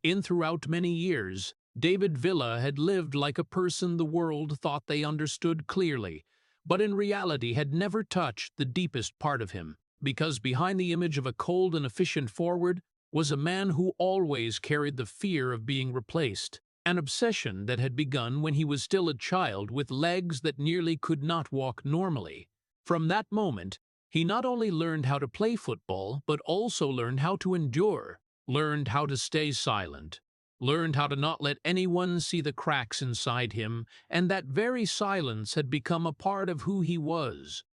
Throughout many years, David Villa had lived like a person the world thought they understood clearly, but in reality had never touched the deepest part of him, because behind the image of a cold and efficient forward was a man who always carried the fear of being replaced, an obsession that had begun when he was still a child with legs that nearly could not walk normally. From that moment, he not only learned how to play football, but also learned how to endure, learned how to stay silent, learned how to not let anyone see the cracks inside him, and that very silence had become a part of who he was.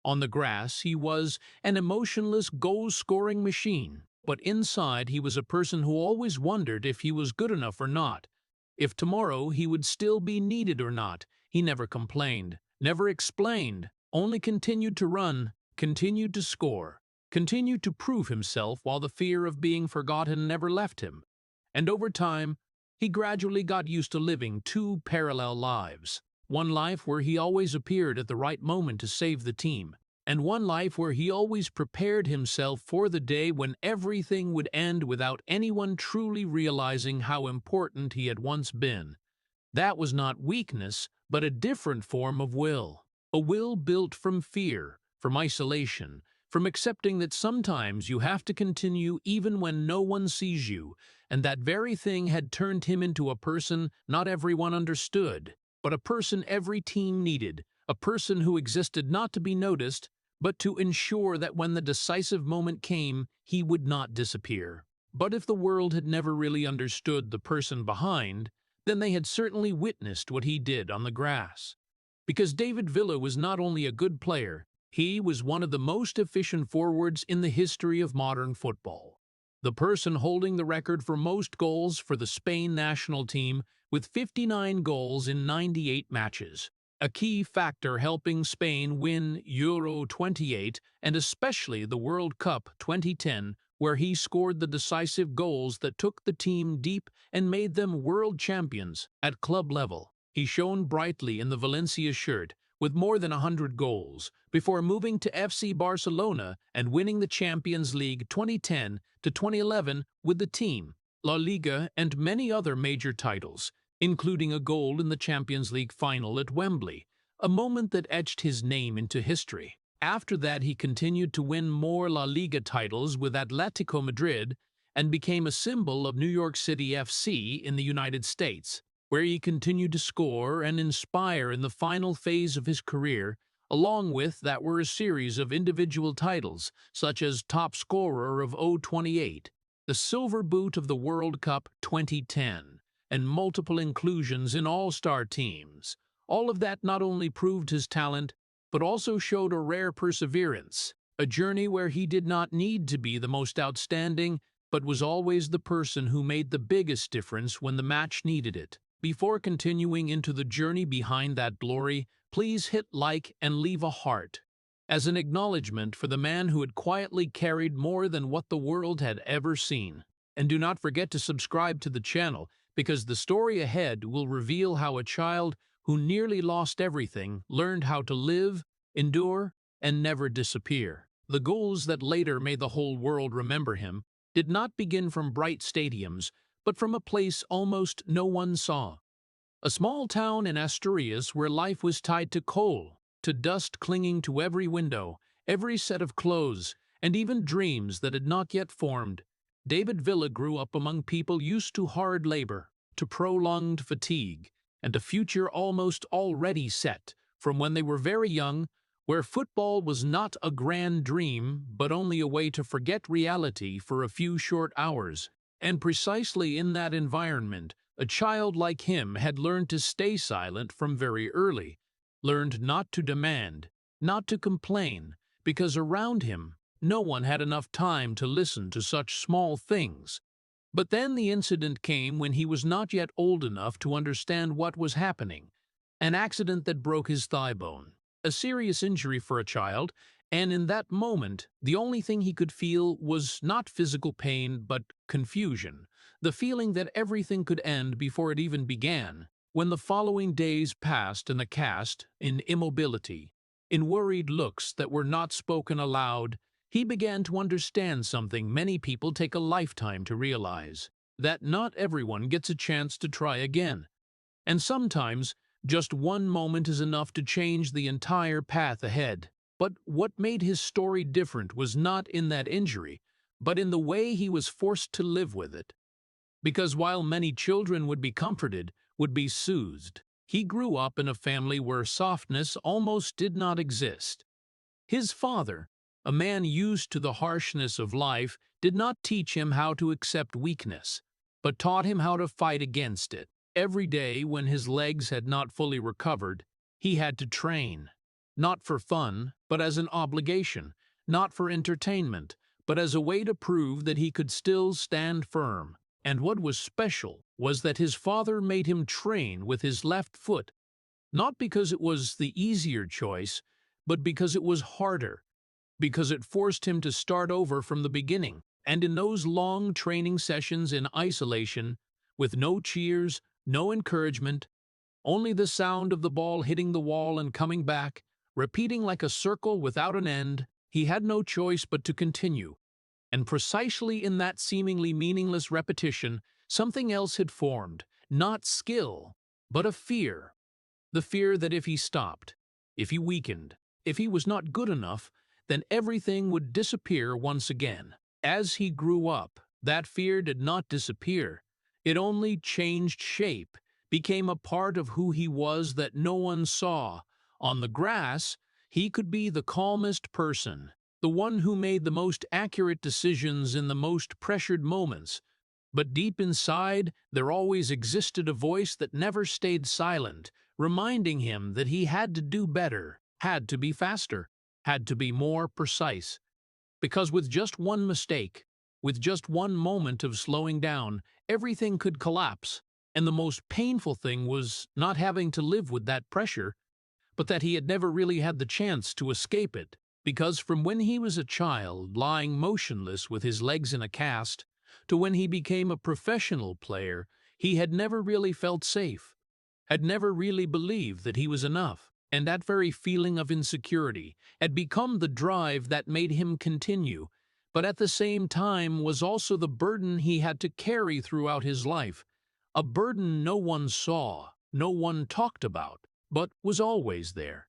On the grass, he was an emotionless goal-scoring machine, but inside he was a person who always wondered if he was good enough or not, if tomorrow he would still be needed or not. He never complained, never explained, only continued to run, continued to score, continued to prove himself while the fear of being forgotten never left him. And over time, he gradually got used to living two parallel lives. One life where he always appeared at the right moment to save the team, and one life where he always prepared himself for the day when everything would end without anyone truly realizing how important he had once been. That was not weakness, but a different form of will. A will built from fear, from isolation, from accepting that sometimes you have to continue even when no one sees you, and that very thing had turned him into a person not everyone understood, but a person every team needed, a person who existed not to be noticed, but to ensure that when the decisive moment came, he would not disappear. But if the world had never really understood the person behind, then they had certainly witnessed what he did on the grass. Because David Villa was not only a good player, he was one of the most efficient forwards in the history of modern football. The person holding the record for most goals for the Spain national team with 59 goals in 98 matches, a key factor helping Spain win Euro 28 and especially the World Cup 2010, where he scored the decisive goals that took the team deep and made them world champions at club level. He shone brightly in the Valencia shirt with more than 100 goals before moving to FC Barcelona and winning the Champions League 2010 to 2011 with the team, La Liga, and many other major titles, including a goal in the Champions League final at Wembley, a moment that etched his name into history. After that, he continued to win more La Liga titles with Atletico Madrid and became a symbol of New York City FC in the United States, where he continued to score and inspire in the final phase of his career. Along with that were a series of individual titles, such as top scorer of O28, the Silver Boot of the World Cup 2010, and multiple inclusions in all-star teams. All of that not only proved his talent, but also showed a rare perseverance, a journey where he did not need to be the most outstanding, but was always the person who made the biggest difference when the match needed it. Before continuing into the journey behind that glory, please hit like and leave a heart, as an acknowledgement for the man who had quietly carried more than what the world had ever seen. And do not forget to subscribe to the channel, because the story ahead will reveal how a child who nearly lost everything learned how to live, endure, and never disappear. The goals that later made the whole world remember him did not begin from bright stadiums, but from a place almost no one saw. A small town in Asturias where life was tied to coal, to dust clinging to every window, every set of clothes, and even dreams that had not yet formed. David Villa grew up among people used to hard labor, to prolonged fatigue, and a future almost already set from when they were very young, where football was not a grand dream, but only a way to forget reality for a few short hours. And precisely in that environment, a child like him had learned to stay silent from very early, learned not to demand, not to complain, because around him no one had enough time to listen to such small things. But then the incident came when he was not yet old enough to understand what was happening, an accident that broke his thigh bone, a serious injury for a child, and in that moment, the only thing he could feel was not physical pain, but confusion, the feeling that everything could end before it even began. When the following days passed in a cast, in immobility, in worried looks that were not spoken aloud, he began to understand something many people take a lifetime to realize. that not everyone gets a chance to try again. And sometimes, just one moment is enough to change the entire path ahead. But what made his story different was not in that injury, but in the way he was forced to live with it. Because while many children would be comforted, would be soothed, he grew up in a family where softness almost did not exist. His father, a man used to the harshness of life, did not teach him how to accept weakness, but taught him how to fight against it. Every day, when his legs had not fully recovered, he had to train. Not for fun, but as an obligation. Not for entertainment, but as a way to prove that he could still stand firm. And what was special was that his father made him train with his left foot, not because it was the easier choice, but because it was harder, because it forced him to start over from the beginning. And in those long training sessions in isolation, with no cheers, no encouragement, only the sound of the ball hitting the wall and coming back, repeating like a circle without an end, he had no choice but to continue. And precisely in that seemingly meaningless repetition, something else had formed, not skill, but a fear. The fear that if he stopped, if he weakened, if he was not good enough, then everything would disappear once again. As he grew up, that fear did not disappear. It only changed shape, became a part of who he was that no one saw. On the grass, he could be the calmest person, the one who made the most accurate decisions in the most pressured moments. But deep inside, there always existed a voice that never stayed silent, reminding him that he had to do better, had to be faster, had to be more precise. Because with just one mistake, with just one moment of slowing down, everything could collapse. And the most painful thing was not having to live with that pressure, but that he had never really had the chance to escape it. Because from when he was a child, lying motionless with his legs in a cast, to when he became a professional player, he had never really felt safe, had never really believed that he was enough. And that very feeling of insecurity had become the drive that made him continue, but at the same time was also the burden he had to carry throughout his life. A burden no one saw, no one talked about, but was always there,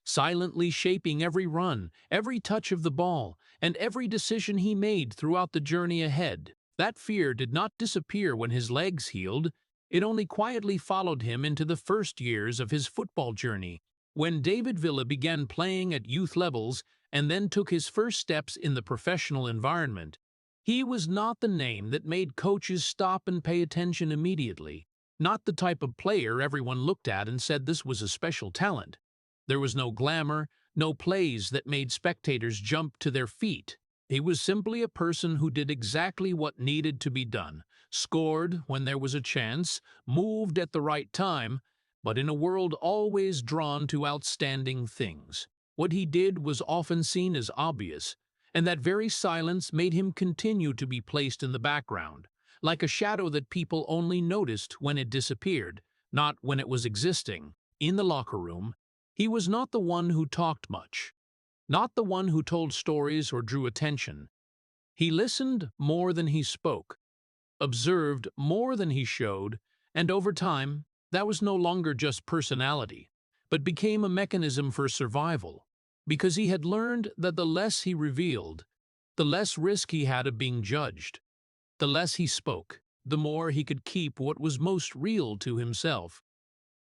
silently shaping every run, every touch of the ball, and every decision he made throughout the journey ahead. That fear did not disappear when his legs healed. It only quietly followed him into the first years of his football journey. When David Villa began playing at youth levels and then took his first steps in the professional environment, he was not the name that made coaches stop and pay attention immediately, not the type of player everyone looked at and said this was a special talent. There was no glamour, no plays that made spectators jump to their feet. He was simply a person who did exactly what needed to be done, scored when there was a chance, moved at the right time, but in a world always drawn to outstanding things. What he did was often seen as obvious, and that very silence made him continue to be placed in the background, like a shadow that people only noticed when it disappeared, not when it was existing. In the locker room, he was not the one who talked much, not the one who told stories or drew attention. He listened more than he spoke, observed more than he showed, and over time, that was no longer just personality, but became a mechanism for survival, because he had learned that the less he revealed, the less risk he had of being judged. The less he spoke, the more he could keep what was most real to himself.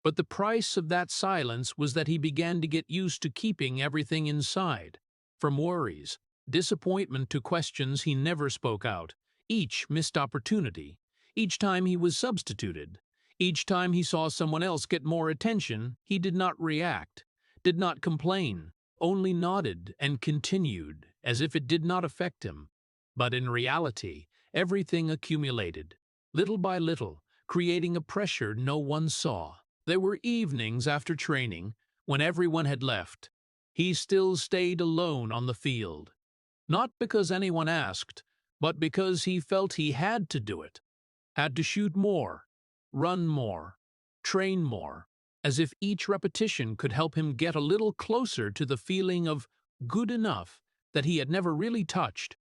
But the price of that silence was that he began to get used to keeping everything inside, from worries, disappointment to questions he never spoke out, each missed opportunity, each time he was substituted. Each time he saw someone else get more attention, he did not react, did not complain, only nodded and continued, as if it did not affect him. But in reality, everything accumulated, little by little, creating a pressure no one saw. There were evenings after training, when everyone had left. He still stayed alone on the field, not because anyone asked, but because he felt he had to do it, had to shoot more, run more, train more, as if each repetition could help him get a little closer to the feeling of good enough that he had never really touched.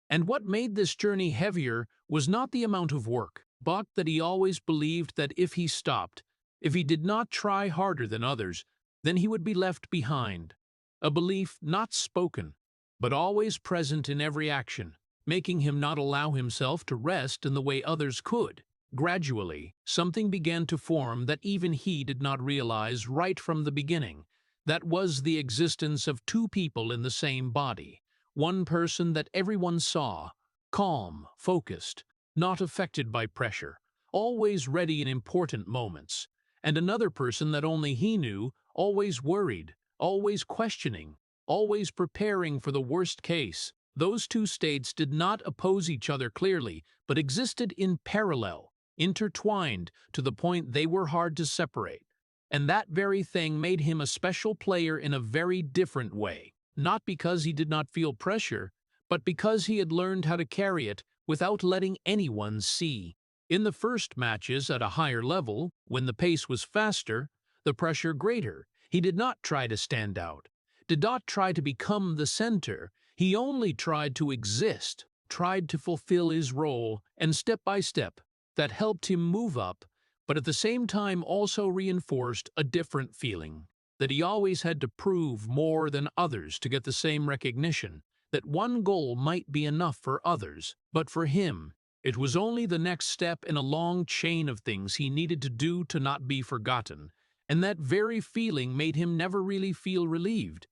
And what made this journey heavier was not the amount of work, but that he always believed that if he stopped, if he did not try harder than others, then he would be left behind. A belief not spoken, but always present in every action, making him not allow himself to rest in the way others could. Gradually, something began to form that even he did not realize right from the beginning. That was the existence of two people in the same body. One person that everyone saw, calm, focused, not affected by pressure, always ready in important moments, and another person that only he knew, always worried, always questioning, always preparing for the worst case. Those two states did not oppose each other clearly, but existed in parallel, intertwined to the point they were hard to separate. And that very thing made him a special player in a very different way, not because he did not feel pressure, but because he had learned how to carry it without letting anyone see. In the first matches at a higher level, when the pace was faster, the pressure greater, he did not try to stand out, did not try to become the center. He only tried to exist, tried to fulfill his role, and step by step, that helped him move up, but at the same time also reinforced a different feeling, that he always had to prove more than others to get the same recognition, that one goal might be enough for others, but for him, it was only the next step in a long chain of things he needed to do to not be forgotten, and that very feeling made him never really feel relieved.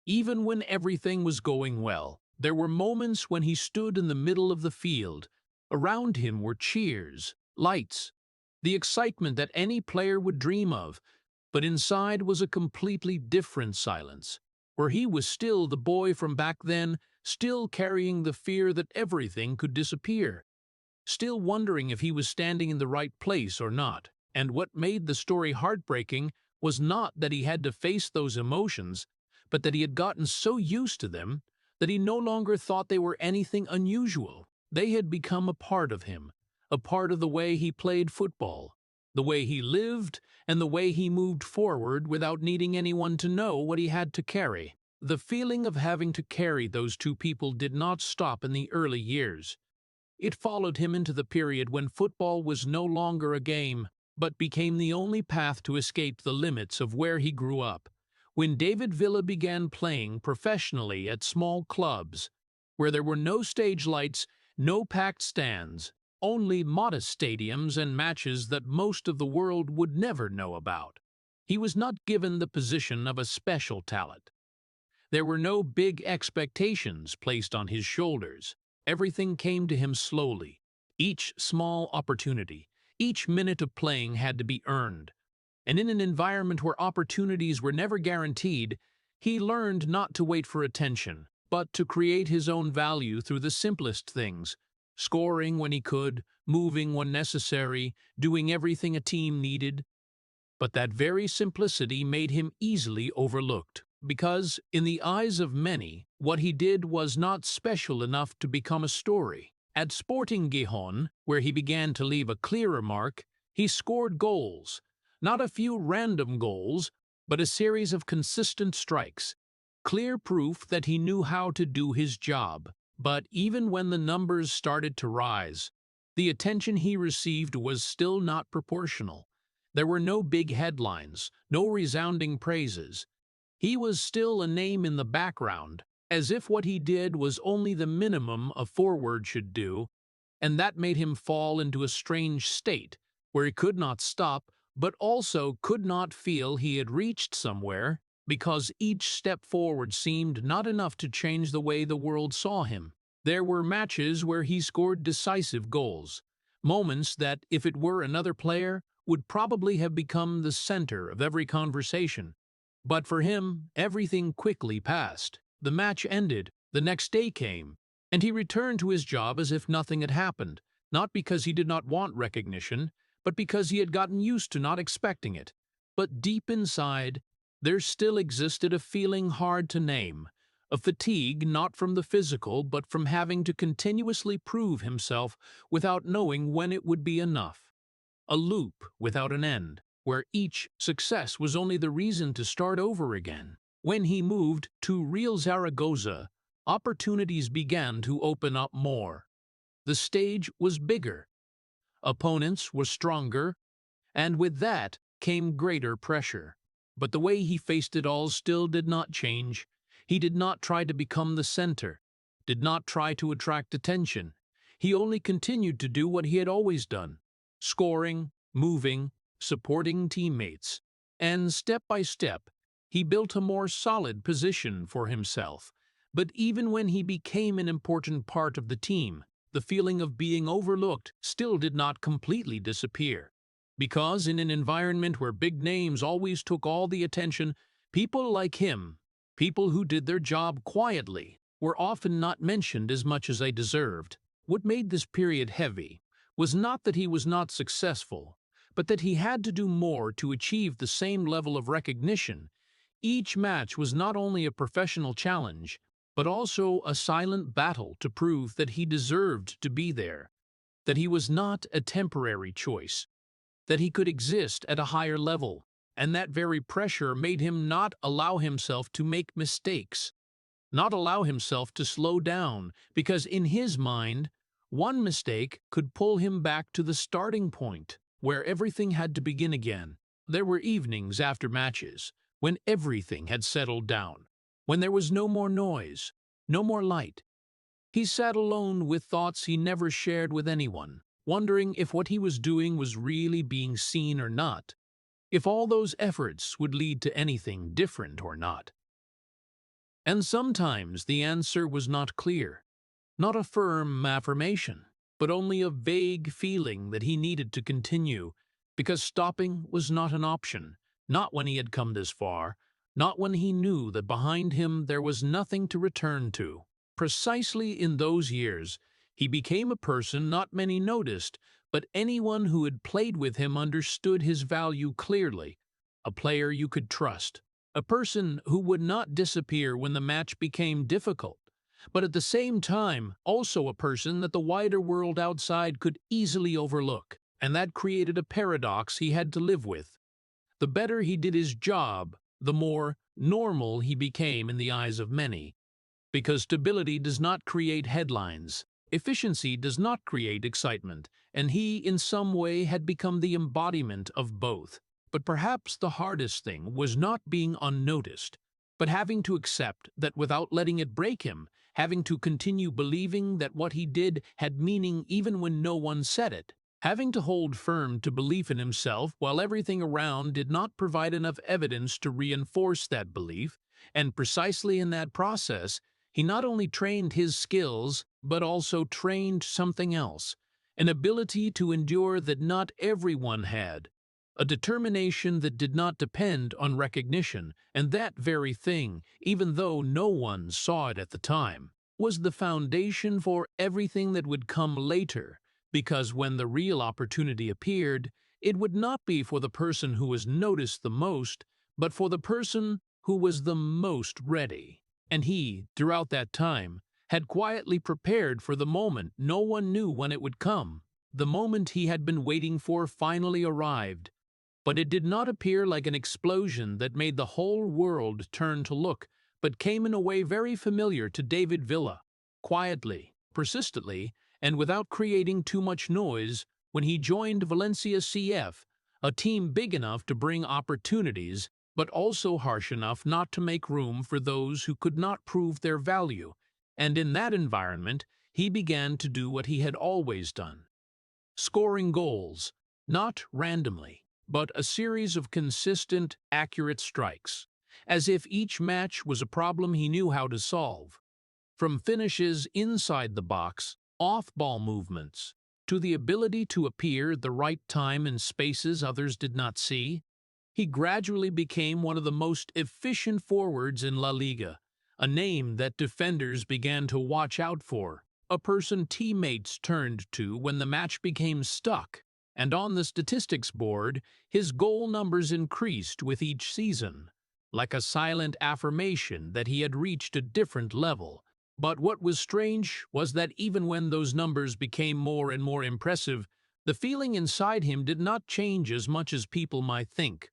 Even when everything was going well, there were moments when he stood in the middle of the field. Around him were cheers, lights, the excitement that any player would dream of, but inside was a completely different silence, where he was still the boy from back then, still carrying the fear that everything could disappear, still wondering if he was standing in the right place or not. And what made the story heartbreaking was not that he had to face those emotions, but that he had gotten so used to them that he no longer thought they were anything unusual. They had become a part of him, a part of the way he played football, the way he lived, and the way he moved forward without needing anyone to know what he had to carry. The feeling of having to carry those two people did not stop in the early years. It followed him into the period when football was no longer a game, but became the only path to escape the limits of where he grew up. When David Villa began playing professionally at small clubs, where there were no stage lights, no packed stands, only modest stadiums and matches that most of the world would never know about, he was not given the position of a special talent. There were no big expectations placed on his shoulders. Everything came to him slowly. Each small opportunity, each minute of playing had to be earned. And in an environment where opportunities were never guaranteed, he learned not to wait for attention, but to create his own value through the simplest things, scoring when he could, moving when necessary, doing everything a team needed. But that very simplicity made him easily overlooked, because, in the eyes of many, what he did was not special enough to become a story. At Sporting Gijón, where he began to leave a clearer mark, he scored goals. Not a few random goals, but a series of consistent strikes. Clear proof that he knew how to do his job. But even when the numbers started to rise, the attention he received was still not proportional. There were no big headlines, no resounding praises. He was still a name in the background, as if what he did was only the minimum a forward should do, and that made him fall into a strange state, where he could not stop, but also could not feel he had reached somewhere, because each step forward seemed not enough to change the way the world saw him. There were matches where he scored decisive goals, moments that, if it were another player, would probably have become the center of every conversation. But for him, everything quickly passed. The match ended, the next day came, and he returned to his job as if nothing had happened, not because he did not want recognition, but because he had gotten used to not expecting it. But deep inside, there still existed a feeling hard to name, a fatigue not from the physical but from having to continuously prove himself without knowing when it would be enough. A loop without an end, where each success was only the reason to start over again. When he moved to Real Zaragoza, opportunities began to open up more. The stage was bigger, opponents were stronger, and with that came greater pressure. But the way he faced it all still did not change. He did not try to become the center, did not try to attract attention. He only continued to do what he had always done, scoring, moving, supporting teammates. And step by step, he built a more solid position for himself. But even when he became an important part of the team, the feeling of being overlooked still did not completely disappear. Because in an environment where big names always took all the attention, people like him, people who did their job quietly, were often not mentioned as much as they deserved. What made this period heavy was not that he was not successful, but that he had to do more to achieve the same level of recognition. Each match was not only a professional challenge, but also a silent battle to prove that he deserved to be there, that he was not a temporary choice, that he could exist at a higher level, and that very pressure made him not allow himself to make mistakes, not allow himself to slow down, because in his mind, one mistake could pull him back to the starting point, where everything had to begin again. There were evenings after matches, when everything had settled down, when there was no more noise, no more light. He sat alone with thoughts he never shared with anyone, wondering if what he was doing was really being seen or not, if all those efforts would lead to anything different or not. And sometimes the answer was not clear, not a firm affirmation, but only a vague feeling that he needed to continue, because stopping was not an option, not when he had come this far, not when he knew that behind him there was nothing to return to. Precisely in those years, he became a person not many noticed, but anyone who had played with him understood his value clearly, a player you could trust, a person who would not disappear when the match became difficult, but at the same time also a person that the wider world outside could easily overlook, and that created a paradox he had to live with. The better he did his job, the more normal he became in the eyes of many, because stability does not create headlines. Efficiency does not create excitement, and he, in some way, had become the embodiment of both. But perhaps the hardest thing was not being unnoticed, but having to accept that without letting it break him, having to continue believing that what he did had meaning even when no one said it, having to hold firm to belief in himself while everything around did not provide enough evidence to reinforce that belief, and precisely in that process, he not only trained his skills, but also trained something else, an ability to endure that not everyone had, a determination that did not depend on recognition, and that very thing, even though no one saw it at the time, was the foundation for everything that would come later, because when the real opportunity appeared, it would not be for the person who was noticed the most, but for the person who was the most ready. And he, throughout that time, had quietly prepared for the moment no one knew when it would come. The moment he had been waiting for finally arrived, but it did not appear like an explosion that made the whole world turn to look, but came in a way very familiar to David Villa, quietly, persistently, and without creating too much noise, when he joined Valencia CF, a team big enough to bring opportunities, but also harsh enough not to make room for those who could not prove their value. And in that environment, he began to do what he had always done, scoring goals, not randomly, but a series of consistent, accurate strikes, as if each match was a problem he knew how to solve. From finishes inside the box, off-ball movements, to the ability to appear at the right time in spaces others did not see, he gradually became one of the most efficient forwards in La Liga, a name that defenders began to watch out for, a person teammates turned to when the match became stuck, and on the statistics board, his goal numbers increased with each season, like a silent affirmation that he had reached a different level. But what was strange was that even when those numbers became more and more impressive, the feeling inside him did not change as much as people might think.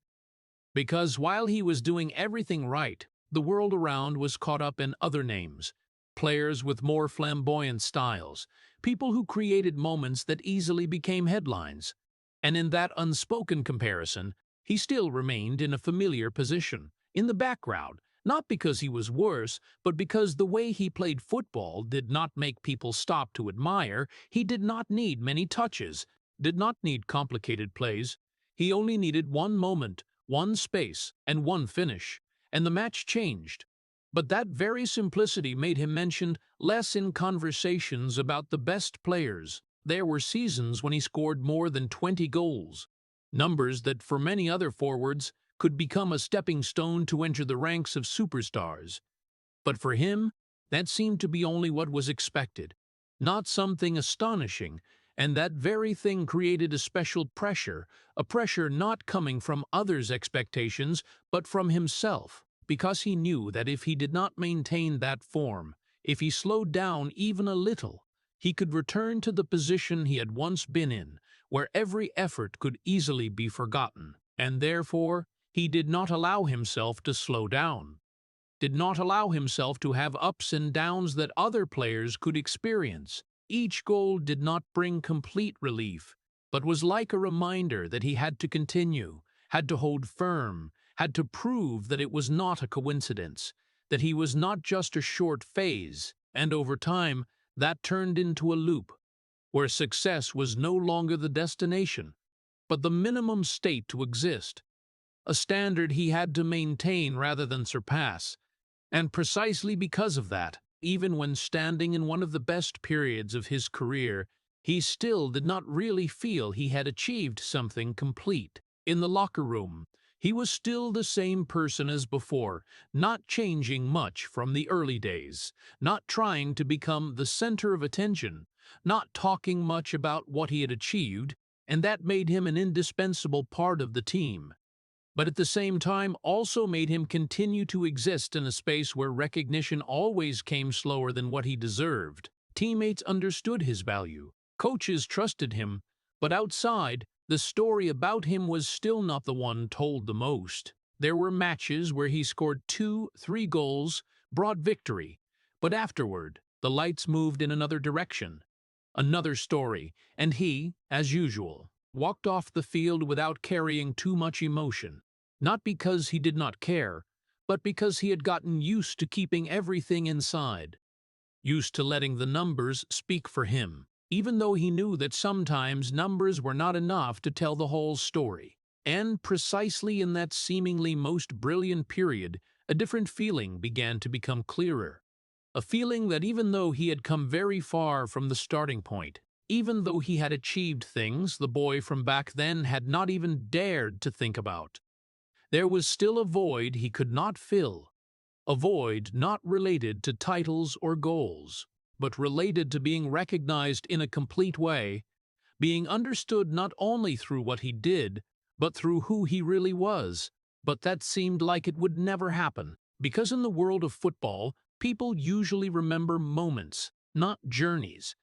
Because while he was doing everything right, the world around was caught up in other names, players with more flamboyant styles, people who created moments that easily became headlines. And in that unspoken comparison, he still remained in a familiar position, in the background, not because he was worse, but because the way he played football did not make people stop to admire. He did not need many touches, did not need complicated plays. He only needed one moment, one space, and one finish, and the match changed. But that very simplicity made him mentioned less in conversations about the best players. There were seasons when he scored more than 20 goals, numbers that for many other forwards could become a stepping stone to enter the ranks of superstars. But for him, that seemed to be only what was expected, not something astonishing, and that very thing created a special pressure, a pressure not coming from others' expectations, but from himself, because he knew that if he did not maintain that form, if he slowed down even a little, he could return to the position he had once been in, where every effort could easily be forgotten, and therefore he did not allow himself to slow down, did not allow himself to have ups and downs that other players could experience. Each goal did not bring complete relief, but was like a reminder that he had to continue, had to hold firm, had to prove that it was not a coincidence, that he was not just a short phase, and over time, that turned into a loop, where success was no longer the destination, but the minimum state to exist, a standard he had to maintain rather than surpass. And precisely because of that, even when standing in one of the best periods of his career, he still did not really feel he had achieved something complete. In the locker room, he was still the same person as before, not changing much from the early days, not trying to become the center of attention, not talking much about what he had achieved, and that made him an indispensable part of the team. But at the same time also made him continue to exist in a space where recognition always came slower than what he deserved. Teammates understood his value, coaches trusted him, but outside, the story about him was still not the one told the most. There were matches where he scored 2, 3 goals, brought victory, but afterward, the lights moved in another direction. Another story, and he, as usual, walked off the field without carrying too much emotion, not because he did not care, but because he had gotten used to keeping everything inside, used to letting the numbers speak for him, even though he knew that sometimes numbers were not enough to tell the whole story. And precisely in that seemingly most brilliant period, a different feeling began to become clearer. A feeling that even though he had come very far from the starting point, even though he had achieved things the boy from back then had not even dared to think about, there was still a void he could not fill, a void not related to titles or goals, but related to being recognized in a complete way, being understood not only through what he did, but through who he really was. But that seemed like it would never happen, because in the world of football, people usually remember moments, not journeys.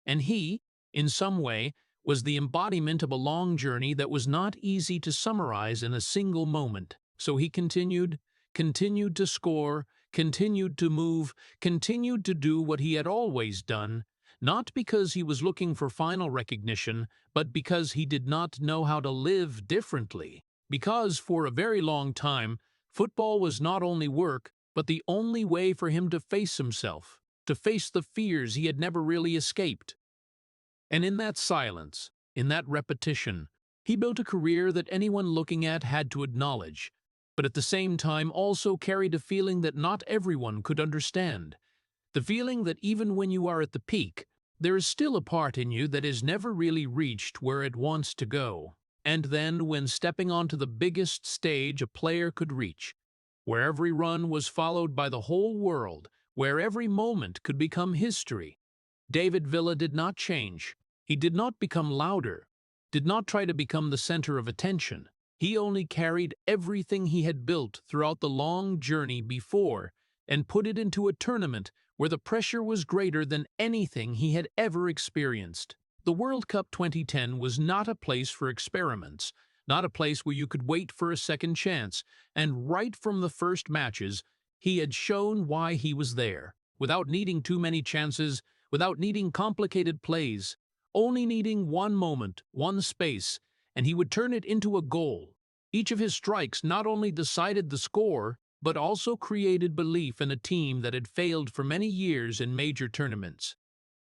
And he, in some way, was the embodiment of a long journey that was not easy to summarize in a single moment. So he continued to score, continued to move, continued to do what he had always done, not because he was looking for final recognition, but because he did not know how to live differently. Because for a very long time, football was not only work, but the only way for him to face himself, to face the fears he had never really escaped. And in that silence, in that repetition, he built a career that anyone looking at had to acknowledge, but at the same time also carried a feeling that not everyone could understand. The feeling that even when you are at the peak, there is still a part in you that is never really reached where it wants to go. And then, when stepping onto the biggest stage a player could reach, where every run was followed by the whole world, where every moment could become history, David Villa did not change. He did not become louder, did not try to become the center of attention. He only carried everything he had built throughout the long journey before and put it into a tournament where the pressure was greater than anything he had ever experienced. The World Cup 2010 was not a place for experiments, not a place where you could wait for a second chance, and right from the first matches, he had shown why he was there. without needing too many chances, without needing complicated plays, only needing one moment, one space, and he would turn it into a goal. Each of his strikes not only decided the score, but also created belief in a team that had failed for many years in major tournaments.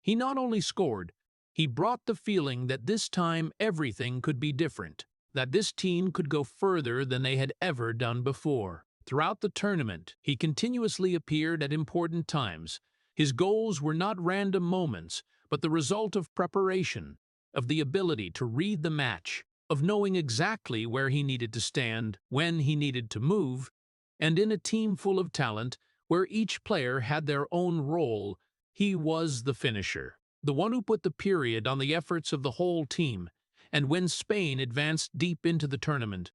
He not only scored, he brought the feeling that this time everything could be different, that this team could go further than they had ever done before. Throughout the tournament, he continuously appeared at important times. His goals were not random moments, but the result of preparation, of the ability to read the match, of knowing exactly where he needed to stand, when he needed to move, and in a team full of talent, where each player had their own role, he was the finisher, the one who put the period on the efforts of the whole team. And when Spain advanced deep into the tournament,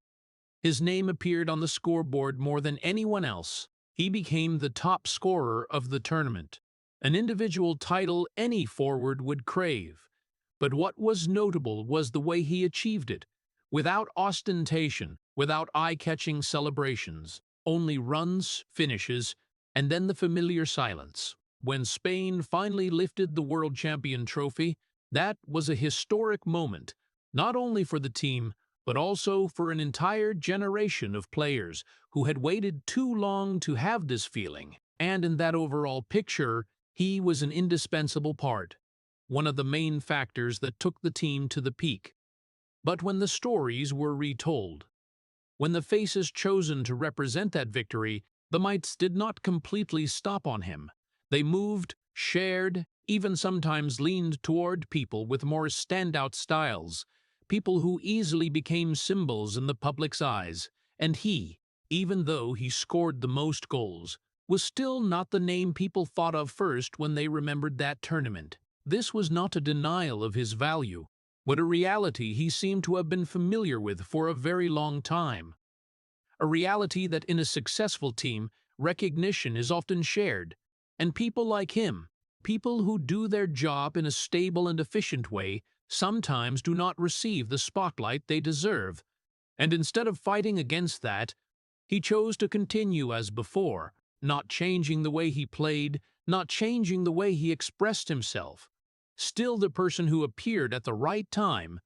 his name appeared on the scoreboard more than anyone else. He became the top scorer of the tournament, an individual title any forward would crave. But what was notable was the way he achieved it, without ostentation, without eye-catching celebrations, only runs, finishes, and then the familiar silence. When Spain finally lifted the world champion trophy, that was a historic moment, not only for the team, but also for an entire generation of players who had waited too long to have this feeling. And in that overall picture, he was an indispensable part, one of the main factors that took the team to the peak. But when the stories were retold, when the faces chosen to represent that victory, the mites did not completely stop on him. They moved, shared, even sometimes leaned toward people with more standout styles, people who easily became symbols in the public's eyes. And he, even though he scored the most goals, was still not the name people thought of first when they remembered that tournament. This was not a denial of his value, but a reality he seemed to have been familiar with for a very long time. A reality that in a successful team, recognition is often shared, and people like him, people who do their job in a stable and efficient way, sometimes do not receive the spotlight they deserve. And instead of fighting against that, he chose to continue as before, not changing the way he played, not changing the way he expressed himself. Still the person who appeared at the right time,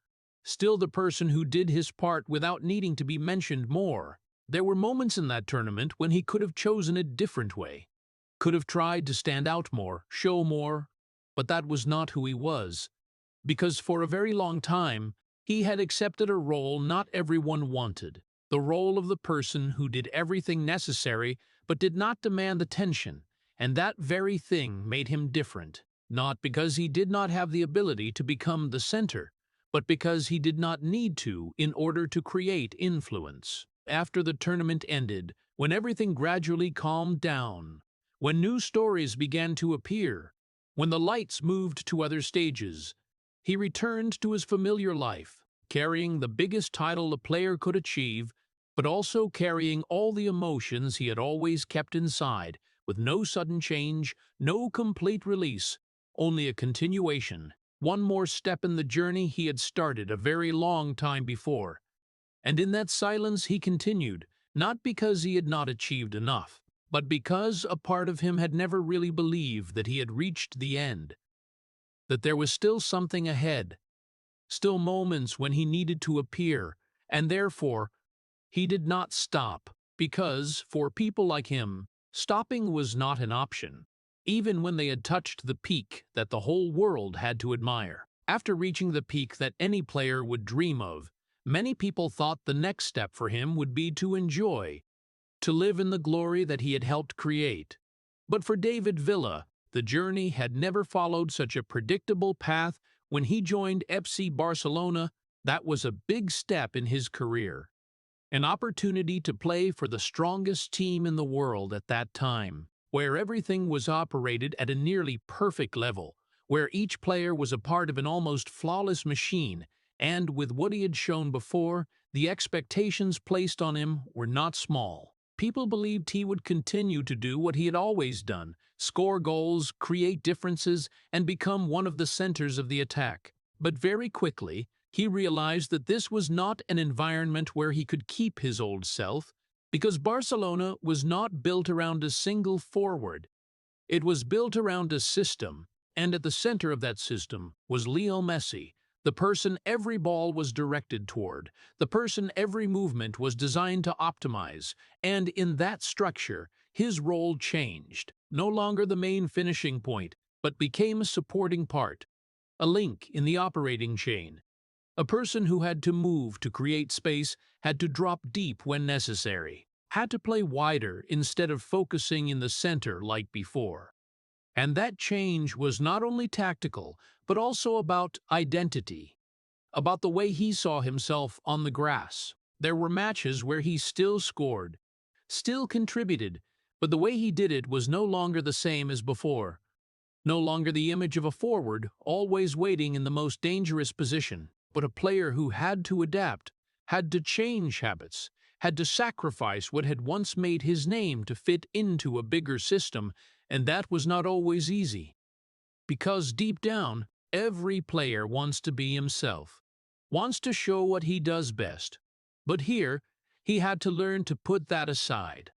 still the person who did his part without needing to be mentioned more. There were moments in that tournament when he could have chosen a different way, could have tried to stand out more, show more, but that was not who he was, because for a very long time he had accepted a role not everyone wanted, the role of the person who did everything necessary but did not demand attention, and that very thing made him different, not because he did not have the ability to become the center, but because he did not need to in order to create influence. After the tournament ended, when everything gradually calmed down, when new stories began to appear, when the lights moved to other stages, he returned to his familiar life, carrying the biggest title a player could achieve, but also carrying all the emotions he had always kept inside, with no sudden change, no complete release, only a continuation, one more step in the journey he had started a very long time before. And in that silence he continued, not because he had not achieved enough, but because a part of him had never really believed that he had reached the end, that there was still something ahead, still moments when he needed to appear, and therefore he did not stop, because, for people like him, stopping was not an option, even when they had touched the peak that the whole world had to admire. After reaching the peak that any player would dream of, many people thought the next step for him would be to enjoy, to live in the glory that he had helped create. But for David Villa, the journey had never followed such a predictable path. When he joined FC Barcelona, that was a big step in his career. An opportunity to play for the strongest team in the world at that time, where everything was operated at a nearly perfect level, where each player was a part of an almost flawless machine, and with what he had shown before, the expectations placed on him were not small. People believed he would continue to do what he had always done, score goals, create differences, and become one of the centers of the attack. But very quickly, he realized that this was not an environment where he could keep his old self, because Barcelona was not built around a single forward. It was built around a system, and at the center of that system was Leo Messi, the person every ball was directed toward, the person every movement was designed to optimize, and in that structure, his role changed, no longer the main finishing point, but became a supporting part, a link in the operating chain. A person who had to move to create space, had to drop deep when necessary, had to play wider instead of focusing in the center like before. And that change was not only tactical, but also about identity, about the way he saw himself on the grass. There were matches where he still scored, still contributed, but the way he did it was no longer the same as before. No longer the image of a forward, always waiting in the most dangerous position, but a player who had to adapt, had to change habits, had to sacrifice what had once made his name to fit into a bigger system, and that was not always easy. Because deep down, every player wants to be himself, wants to show what he does best. But here, he had to learn to put that aside,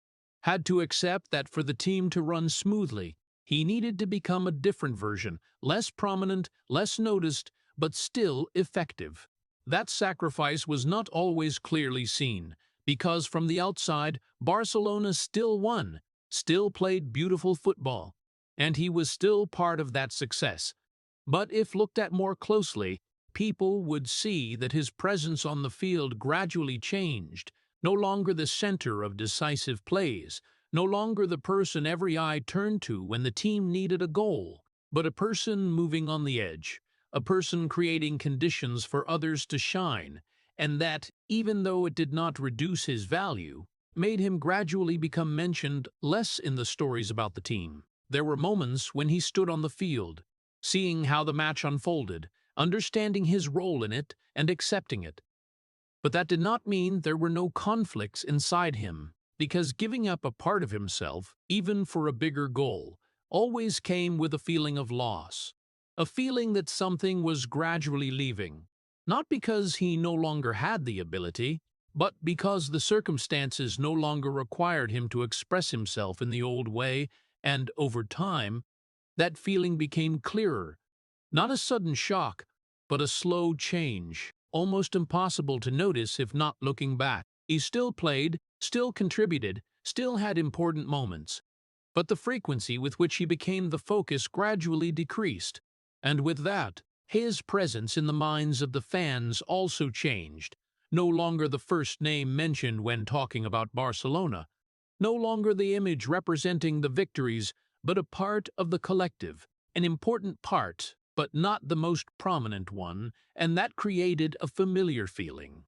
had to accept that for the team to run smoothly, he needed to become a different version, less prominent, less noticed, but still effective. That sacrifice was not always clearly seen, because from the outside, Barcelona still won, still played beautiful football, and he was still part of that success. But if looked at more closely, people would see that his presence on the field gradually changed, no longer the center of decisive plays, no longer the person every eye turned to when the team needed a goal, but a person moving on the edge, a person creating conditions for others to shine, and that, even though it did not reduce his value, made him gradually become mentioned less in the stories about the team. There were moments when he stood on the field, seeing how the match unfolded, understanding his role in it, and accepting it. But that did not mean there were no conflicts inside him, because giving up a part of himself, even for a bigger goal, always came with a feeling of loss, a feeling that something was gradually leaving, not because he no longer had the ability, but because the circumstances no longer required him to express himself in the old way, and over time, that feeling became clearer, not a sudden shock, but a slow change, almost impossible to notice if not looking back. He still played, still contributed, still had important moments, but the frequency with which he became the focus gradually decreased, and with that, his presence in the minds of the fans also changed. No longer the first name mentioned when talking about Barcelona, no longer the image representing the victories, but a part of the collective, an important part, but not the most prominent one, and that created a familiar feeling.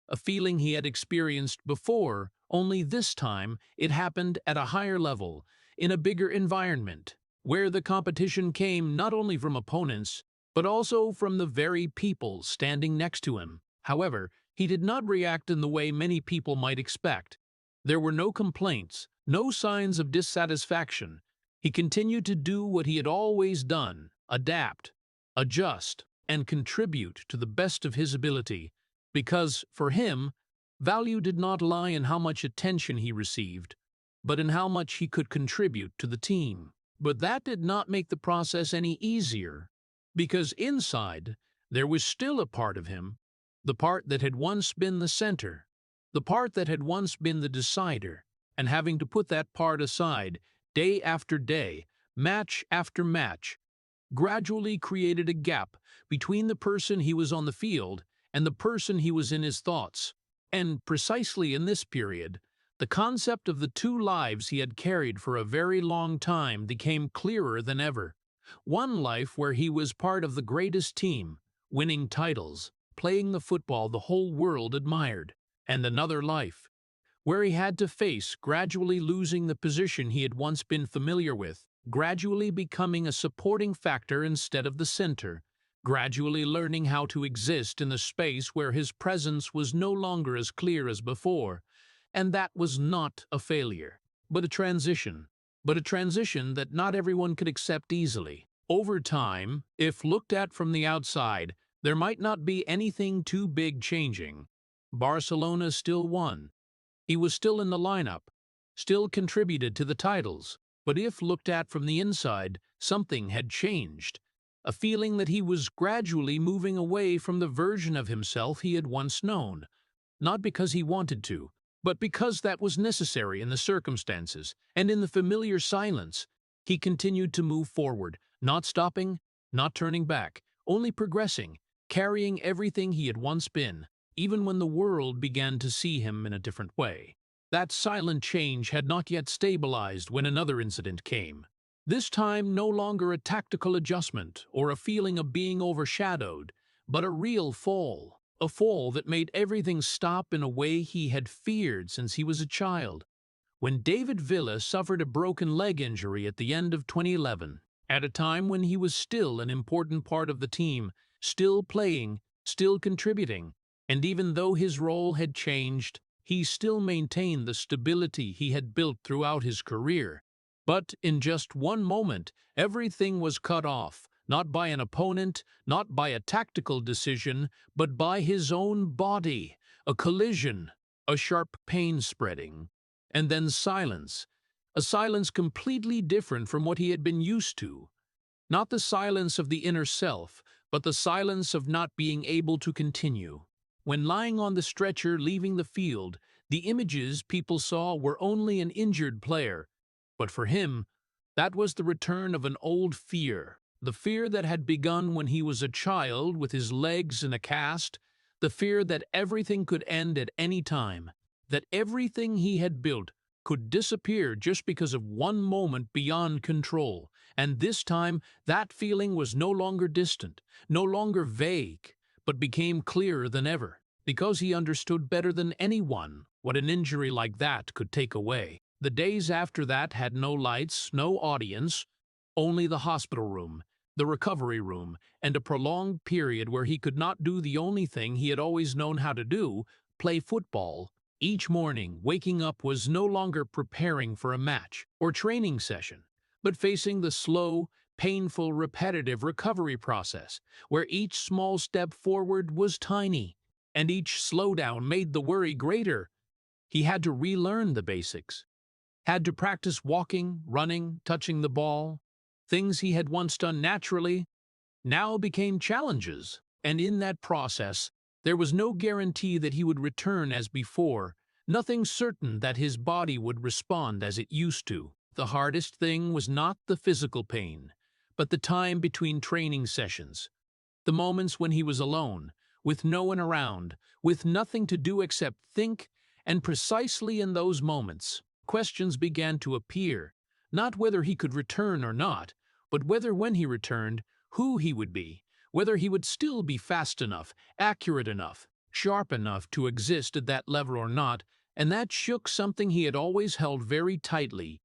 A feeling he had experienced before, only this time it happened at a higher level, in a bigger environment, where the competition came not only from opponents, but also from the very people standing next to him. However, he did not react in the way many people might expect. There were no complaints, no signs of dissatisfaction. He continued to do what he had always done, adapt, adjust, and contribute to the best of his ability, because, for him, value did not lie in how much attention he received, but in how much he could contribute to the team. But that did not make the process any easier, because inside, there was still a part of him, the part that had once been the center, the part that had once been the decider, and having to put that part aside, day after day, match after match, gradually created a gap between the person he was on the field and the person he was in his thoughts. And precisely in this period, the concept of the two lives he had carried for a very long time became clearer than ever. One life where he was part of the greatest team, winning titles, playing the football the whole world admired, and another life where he had to face gradually losing the position he had once been familiar with, gradually becoming a supporting factor instead of the center, gradually learning how to exist in the space where his presence was no longer as clear as before. And that was not a failure, but a transition. But a transition that not everyone could accept easily. Over time, if looked at from the outside, there might not be anything too big changing. Barcelona still won. He was still in the lineup, still contributed to the titles, But if looked at from the inside, something had changed. A feeling that he was gradually moving away from the version of himself he had once known. Not because he wanted to, but because that was necessary in the circumstances, and in the familiar silence. He continued to move forward, not stopping, not turning back, only progressing, carrying everything he had once been, even when the world began to see him in a different way. That silent change had not yet stabilized when another incident came. This time no longer a tactical adjustment or a feeling of being overshadowed, but a real fall. A fall that made everything stop in a way he had feared since he was a child. When David Villa suffered a broken leg injury at the end of 2011, at a time when he was still an important part of the team, still playing, still contributing, and even though his role had changed, he still maintained the stability he had built throughout his career. But in just one moment, everything was cut off, not by an opponent, not by a tactical decision, but by his own body. A collision, a sharp pain spreading, and then silence. A silence completely different from what he had been used to. Not the silence of the inner self, but the silence of not being able to continue. When lying on the stretcher leaving the field, the images people saw were only an injured player. But for him, that was the return of an old fear. The fear that had begun when he was a child with his legs in a cast, the fear that everything could end at any time, that everything he had built could disappear just because of one moment beyond control. And this time, that feeling was no longer distant, no longer vague, but became clearer than ever, because he understood better than anyone what an injury like that could take away. The days after that had no lights, no audience, only the hospital room, the recovery room, and a prolonged period where he could not do the only thing he had always known how to do, play football. Each morning, waking up was no longer preparing for a match or training session, but facing the slow, painful, repetitive recovery process, where each small step forward was tiny, and each slowdown made the worry greater. He had to relearn the basics, had to practice walking, running, touching the ball. Things he had once done naturally now became challenges, and in that process, there was no guarantee that he would return as before, nothing certain that his body would respond as it used to. The hardest thing was not the physical pain, but the time between training sessions, the moments when he was alone, with no one around, with nothing to do except think, and precisely in those moments, questions began to appear. Not whether he could return or not, but whether when he returned, who he would be, whether he would still be fast enough, accurate enough, sharp enough to exist at that level or not, and that shook something he had always held very tightly: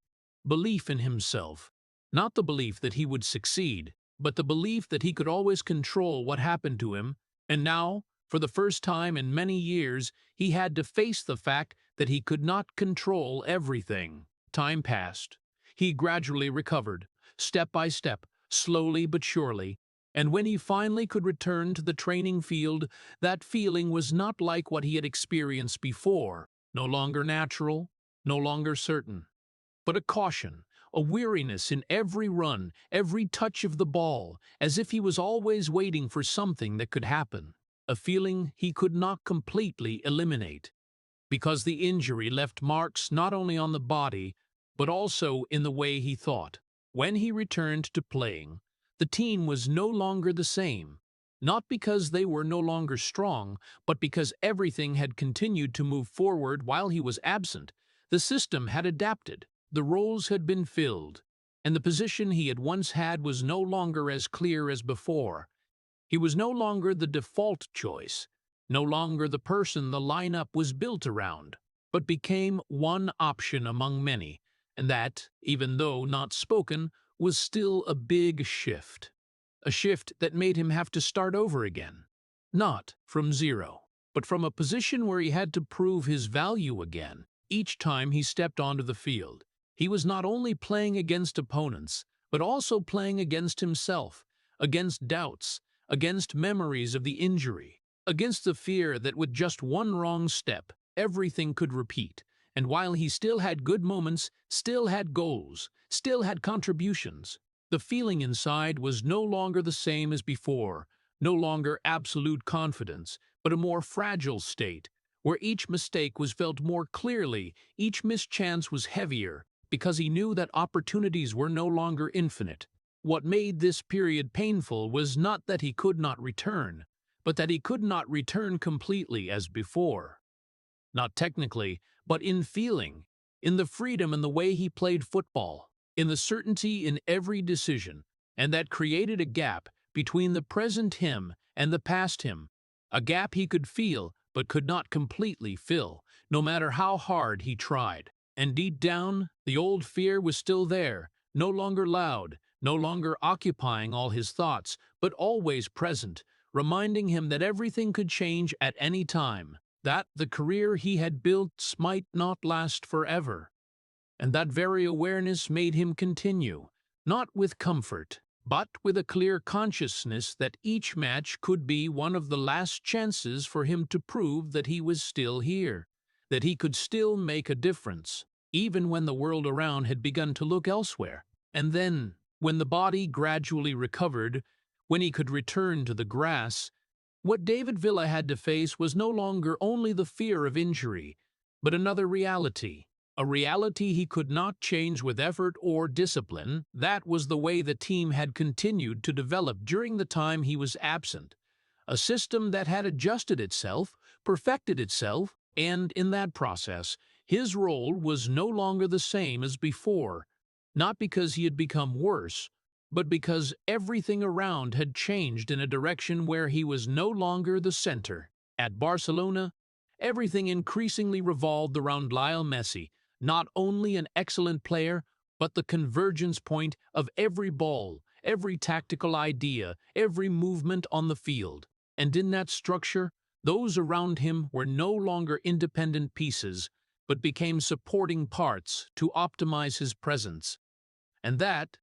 belief in himself. Not the belief that he would succeed, but the belief that he could always control what happened to him, and now, for the first time in many years, he had to face the fact that he could not control everything. Time passed. He gradually recovered, step by step, slowly but surely, and when he finally could return to the training field, that feeling was not like what he had experienced before, no longer natural, no longer certain, but a caution, a weariness in every run, every touch of the ball, as if he was always waiting for something that could happen, a feeling he could not completely eliminate, because the injury left marks not only on the body, but also in the way he thought. When he returned to playing, the team was no longer the same, not because they were no longer strong, but because everything had continued to move forward while he was absent. The system had adapted, the roles had been filled, and the position he had once had was no longer as clear as before. He was no longer the default choice, no longer the person the lineup was built around, but became one option among many, and that, even though not spoken, was still a big shift. A shift that made him have to start over again. Not from zero, but from a position where he had to prove his value again. Each time he stepped onto the field, he was not only playing against opponents, but also playing against himself, against doubts, against memories of the injury, against the fear that with just one wrong step, everything could repeat. And while he still had good moments, still had goals, still had contributions, the feeling inside was no longer the same as before, no longer absolute confidence, but a more fragile state, where each mistake was felt more clearly, each mischance was heavier, because he knew that opportunities were no longer infinite. What made this period painful was not that he could not return, but that he could not return completely as before. Not technically, but in feeling, in the freedom and the way he played football, in the certainty in every decision, and that created a gap between the present him and the past him, a gap he could feel but could not completely fill, no matter how hard he tried. And deep down, the old fear was still there, no longer loud, no longer occupying all his thoughts, but always present, reminding him that everything could change at any time, that the career he had built might not last forever. And that very awareness made him continue, not with comfort, but with a clear consciousness that each match could be one of the last chances for him to prove that he was still here, that he could still make a difference, even when the world around had begun to look elsewhere. And then, when the body gradually recovered, when he could return to the grass, what David Villa had to face was no longer only the fear of injury, but another reality, a reality he could not change with effort or discipline. That was the way the team had continued to develop during the time he was absent, a system that had adjusted itself, perfected itself, and in that process, his role was no longer the same as before, not because he had become worse, but because everything around had changed in a direction where he was no longer the center. At Barcelona, everything increasingly revolved around Lionel Messi, not only an excellent player, but the convergence point of every ball, every tactical idea, every movement on the field. And in that structure, those around him were no longer independent pieces, but became supporting parts to optimize his presence. And that,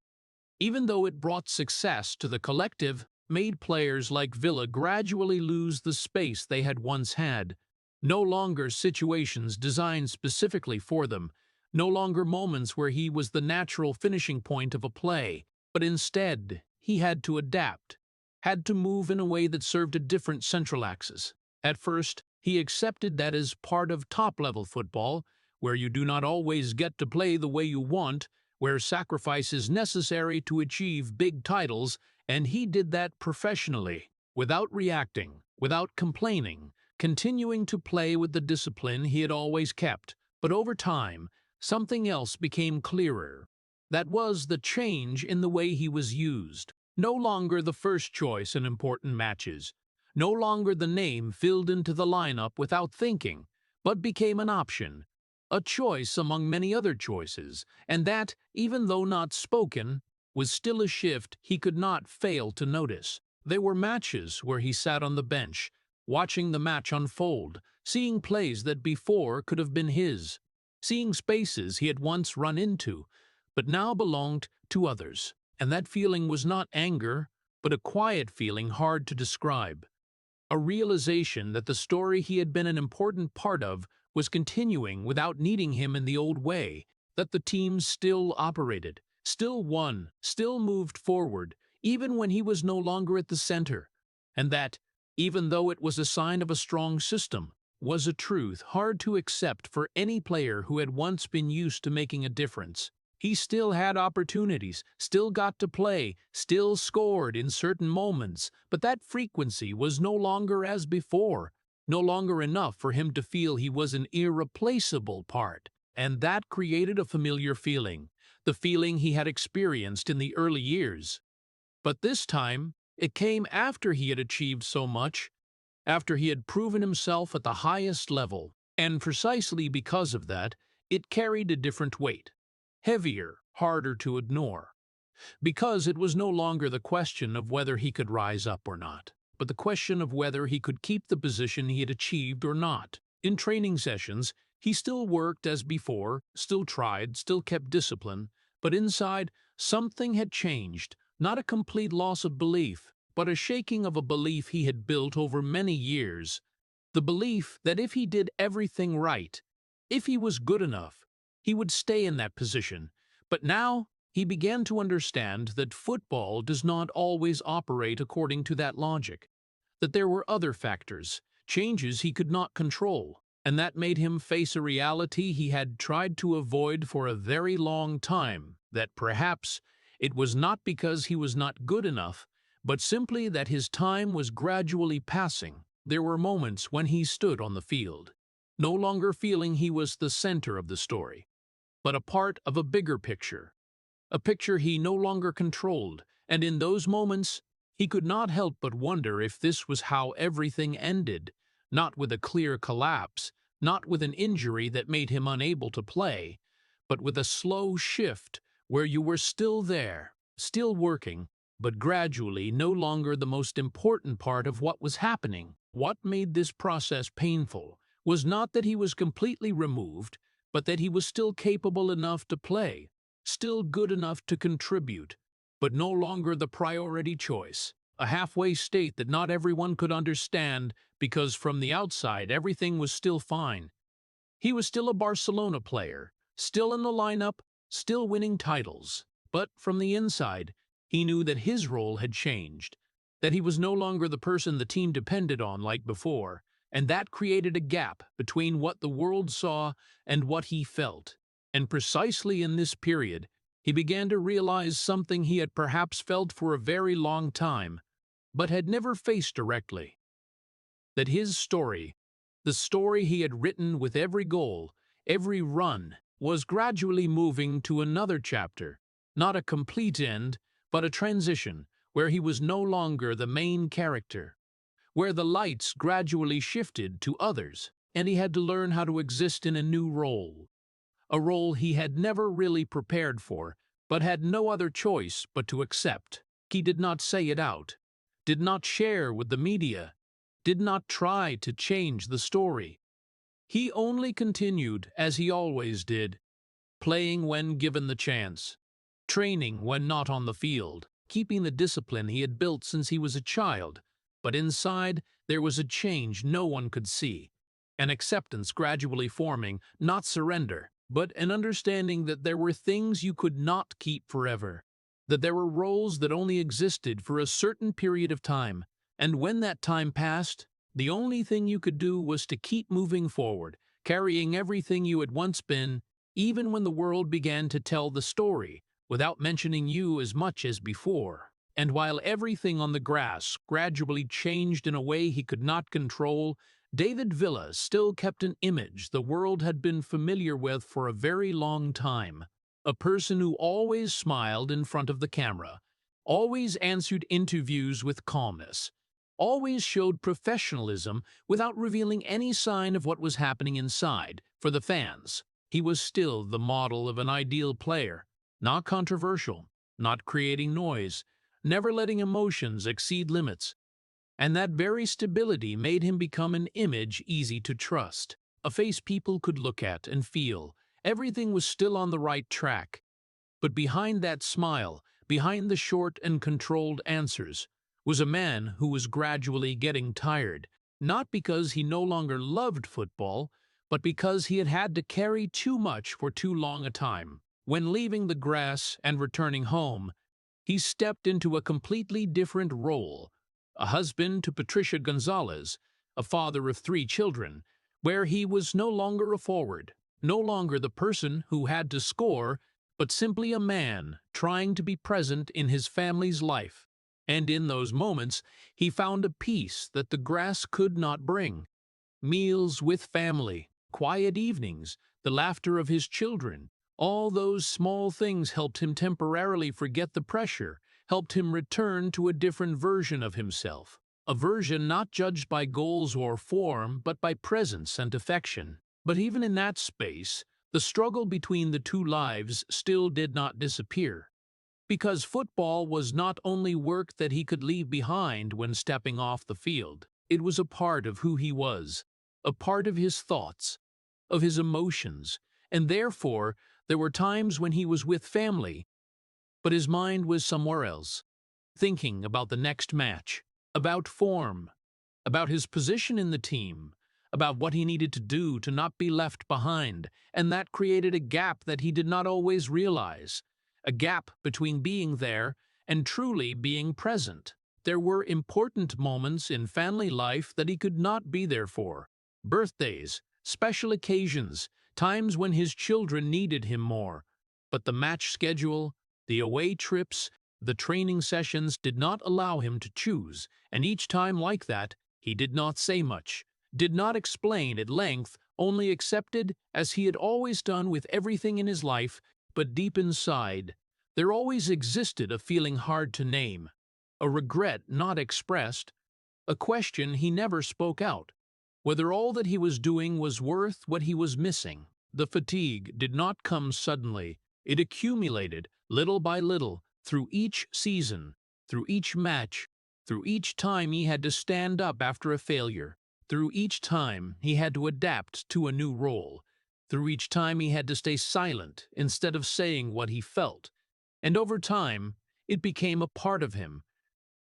even though it brought success to the collective, made players like Villa gradually lose the space they had once had. No longer situations designed specifically for them, no longer moments where he was the natural finishing point of a play, but instead he had to adapt, had to move in a way that served a different central axis. At first, he accepted that as part of top-level football, where you do not always get to play the way you want, where sacrifice is necessary to achieve big titles, and he did that professionally, without reacting, without complaining, continuing to play with the discipline he had always kept. But over time, something else became clearer. That was the change in the way he was used. No longer the first choice in important matches, no longer the name filled into the lineup without thinking, but became an option, a choice among many other choices, and that, even though not spoken, was still a shift he could not fail to notice. There were matches where he sat on the bench, watching the match unfold, seeing plays that before could have been his, seeing spaces he had once run into, but now belonged to others. And that feeling was not anger, but a quiet feeling hard to describe. A realization that the story he had been an important part of was continuing without needing him in the old way, that the team still operated, still won, still moved forward, even when he was no longer at the center, and that, even though it was a sign of a strong system, was a truth hard to accept for any player who had once been used to making a difference. He still had opportunities, still got to play, still scored in certain moments, but that frequency was no longer as before, no longer enough for him to feel he was an irreplaceable part. And that created a familiar feeling, the feeling he had experienced in the early years. But this time, it came after he had achieved so much, after he had proven himself at the highest level, and precisely because of that, it carried a different weight. Heavier, harder to ignore, because it was no longer the question of whether he could rise up or not, but the question of whether he could keep the position he had achieved or not. In training sessions, he still worked as before, still tried, still kept discipline, but inside, something had changed, not a complete loss of belief, but a shaking of a belief he had built over many years, the belief that if he did everything right, If he was good enough, he would stay in that position. But now he began to understand that football does not always operate according to that logic, that there were other factors, changes he could not control, and that made him face a reality he had tried to avoid for a very long time, that perhaps it was not because he was not good enough, but simply that his time was gradually passing. There were moments when he stood on the field, no longer feeling he was the center of the story, but a part of a bigger picture, a picture he no longer controlled, and in those moments he could not help but wonder if this was how everything ended, not with a clear collapse, not with an injury that made him unable to play, but with a slow shift where you were still there, still working, but gradually no longer the most important part of what was happening. What made this process painful was not that he was completely removed, but that he was still capable enough to play, still good enough to contribute, but no longer the priority choice, a halfway state that not everyone could understand because from the outside everything was still fine. He was still a Barcelona player, still in the lineup, still winning titles, but from the inside, he knew that his role had changed, that he was no longer the person the team depended on like before, and that created a gap between what the world saw and what he felt. And precisely in this period, he began to realize something he had perhaps felt for a very long time, but had never faced directly. That his story, the story he had written with every goal, every run, was gradually moving to another chapter, not a complete end, but a transition, where he was no longer the main character, where the lights gradually shifted to others, and he had to learn how to exist in a new role, a role he had never really prepared for, but had no other choice but to accept. He did not say it out, did not share with the media, did not try to change the story. He only continued as he always did, playing when given the chance, training when not on the field, keeping the discipline he had built since he was a child. But inside, there was a change no one could see, an acceptance gradually forming, not surrender, but an understanding that there were things you could not keep forever, that there were roles that only existed for a certain period of time, and when that time passed, the only thing you could do was to keep moving forward, carrying everything you had once been, even when the world began to tell the story, without mentioning you as much as before. And while everything on the grass gradually changed in a way he could not control, David Villa still kept an image the world had been familiar with for a very long time. A person who always smiled in front of the camera, always answered interviews with calmness, always showed professionalism without revealing any sign of what was happening inside. For the fans, he was still the model of an ideal player, not controversial, not creating noise, never letting emotions exceed limits. And that very stability made him become an image easy to trust, a face people could look at and feel. Everything was still on the right track. But behind that smile, behind the short and controlled answers, was a man who was gradually getting tired, not because he no longer loved football, but because he had had to carry too much for too long a time. When leaving the grass and returning home, he stepped into a completely different role, a husband to Patricia Gonzalez, a father of 3 children, where he was no longer a forward, no longer the person who had to score, but simply a man trying to be present in his family's life. And in those moments, he found a peace that the grass could not bring. Meals with family, quiet evenings, the laughter of his children, all those small things helped him temporarily forget the pressure, helped him return to a different version of himself, a version not judged by goals or form, but by presence and affection. But even in that space, the struggle between the two lives still did not disappear, because football was not only work that he could leave behind when stepping off the field. It was a part of who he was, a part of his thoughts, of his emotions, and therefore there were times when he was with family, but his mind was somewhere else, thinking about the next match, about form, about his position in the team, about what he needed to do to not be left behind, and that created a gap that he did not always realize, a gap between being there and truly being present. There were important moments in family life that he could not be there for. Birthdays, special occasions, times when his children needed him more. But the match schedule, the away trips, the training sessions did not allow him to choose, and each time like that, he did not say much, did not explain at length, only accepted, as he had always done with everything in his life, but deep inside, there always existed a feeling hard to name, a regret not expressed, a question he never spoke out, whether all that he was doing was worth what he was missing. The fatigue did not come suddenly. It accumulated, little by little, through each season, through each match, through each time he had to stand up after a failure, through each time he had to adapt to a new role, through each time he had to stay silent instead of saying what he felt. And over time, it became a part of him,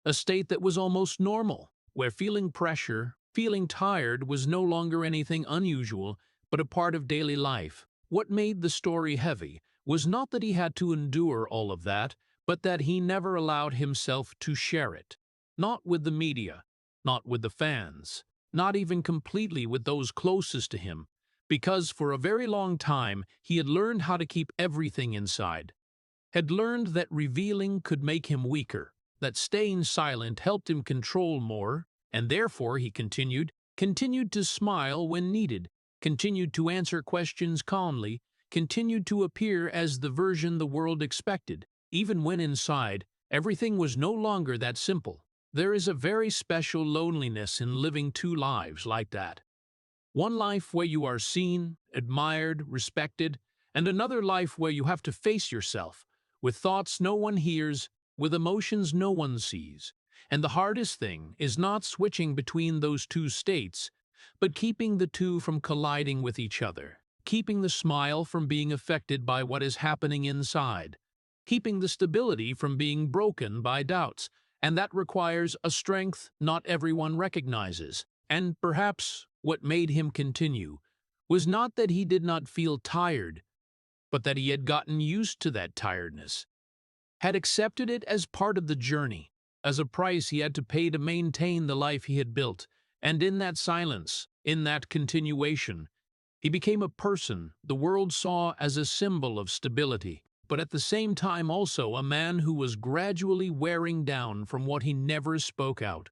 a state that was almost normal, where feeling pressure, feeling tired was no longer anything unusual, but a part of daily life. What made the story heavy was not that he had to endure all of that, but that he never allowed himself to share it. Not with the media, not with the fans, not even completely with those closest to him, because for a very long time he had learned how to keep everything inside, had learned that revealing could make him weaker, that staying silent helped him control more, and therefore, he continued to smile when needed, continued to answer questions calmly, continued to appear as the version the world expected, even when inside, everything was no longer that simple. There is a very special loneliness in living two lives like that. One life where you are seen, admired, respected, and another life where you have to face yourself, with thoughts no one hears, with emotions no one sees. And the hardest thing is not switching between those two states, but keeping the two from colliding with each other, keeping the smile from being affected by what is happening inside, keeping the stability from being broken by doubts, and that requires a strength not everyone recognizes. And perhaps what made him continue was not that he did not feel tired, but that he had gotten used to that tiredness, had accepted it as part of the journey, as a price he had to pay to maintain the life he had built, and in that silence, in that continuation, he became a person the world saw as a symbol of stability, but at the same time also a man who was gradually wearing down from what he never spoke out,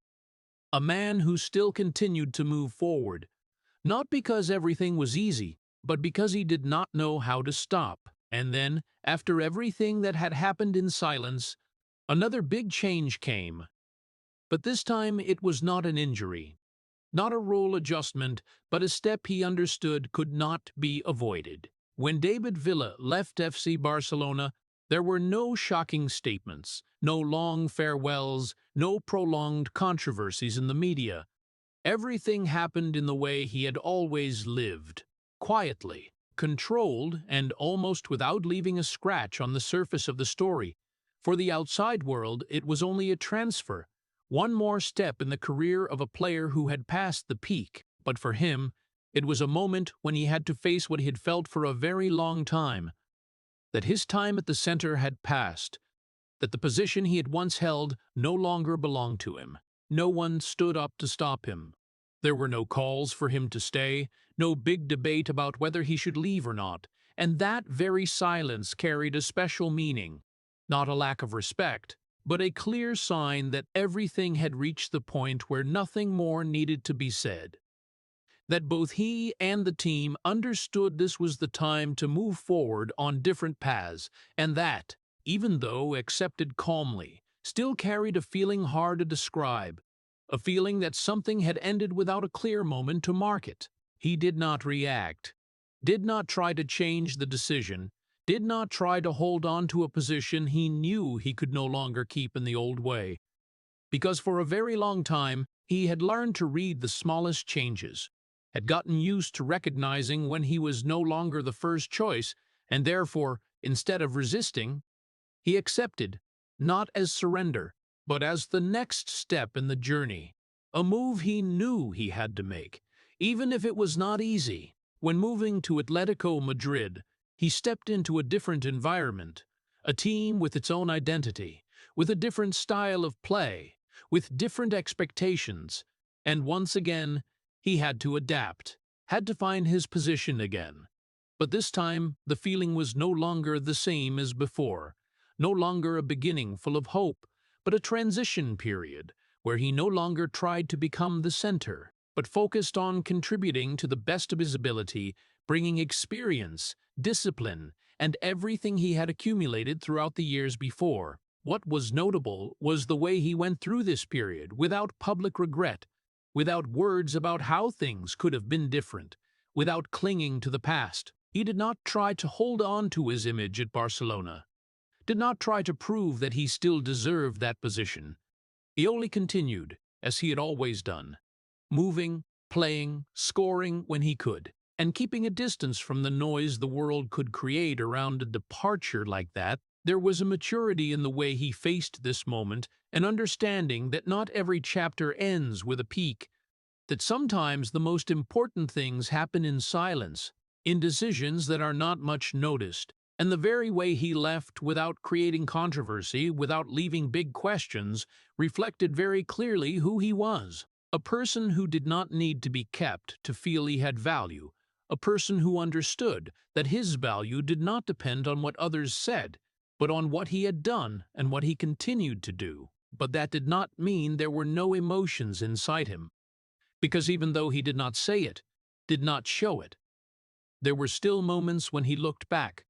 a man who still continued to move forward, not because everything was easy, but because he did not know how to stop. And then, after everything that had happened in silence, another big change came. But this time it was not an injury, not a role adjustment, but a step he understood could not be avoided. When David Villa left FC Barcelona, there were no shocking statements, no long farewells, no prolonged controversies in the media. Everything happened in the way he had always lived, quietly, controlled, and almost without leaving a scratch on the surface of the story. For the outside world, it was only a transfer, one more step in the career of a player who had passed the peak. But for him, it was a moment when he had to face what he had felt for a very long time, that his time at the center had passed, that the position he had once held no longer belonged to him. No one stood up to stop him. There were no calls for him to stay, no big debate about whether he should leave or not, and that very silence carried a special meaning, not a lack of respect, but a clear sign that everything had reached the point where nothing more needed to be said. That both he and the team understood this was the time to move forward on different paths, and that, even though accepted calmly, still carried a feeling hard to describe, a feeling that something had ended without a clear moment to mark it. He did not react, did not try to change the decision, did not try to hold on to a position he knew he could no longer keep in the old way, because for a very long time he had learned to read the smallest changes, had gotten used to recognizing when he was no longer the first choice, and therefore, instead of resisting, he accepted, not as surrender, but as the next step in the journey, a move he knew he had to make. even if it was not easy. When moving to Atletico Madrid, he stepped into a different environment, a team with its own identity, with a different style of play, with different expectations, and once again, he had to adapt, had to find his position again. But this time, the feeling was no longer the same as before, no longer a beginning full of hope, but a transition period where he no longer tried to become the center, but focused on contributing to the best of his ability, bringing experience, discipline, and everything he had accumulated throughout the years before. What was notable was the way he went through this period without public regret, without words about how things could have been different, without clinging to the past. He did not try to hold on to his image at Barcelona, did not try to prove that he still deserved that position. He only continued, as he had always done, moving, playing, scoring when he could, and keeping a distance from the noise the world could create around a departure like that. There was a maturity in the way he faced this moment, an understanding that not every chapter ends with a peak, that sometimes the most important things happen in silence, in decisions that are not much noticed. And the very way he left without creating controversy, without leaving big questions, reflected very clearly who he was. A person who did not need to be kept to feel he had value, a person who understood that his value did not depend on what others said, but on what he had done and what he continued to do. But that did not mean there were no emotions inside him, because even though he did not say it, did not show it, there were still moments when he looked back,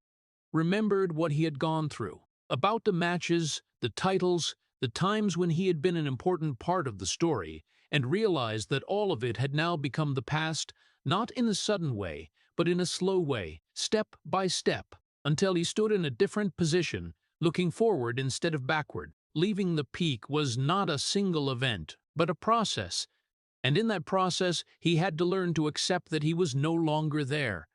remembered what he had gone through, about the matches, the titles, the times when he had been an important part of the story, and realized that all of it had now become the past, not in a sudden way, but in a slow way, step by step, until he stood in a different position, looking forward instead of backward. Leaving the peak was not a single event, but a process, and in that process he had to learn to accept that he was no longer there,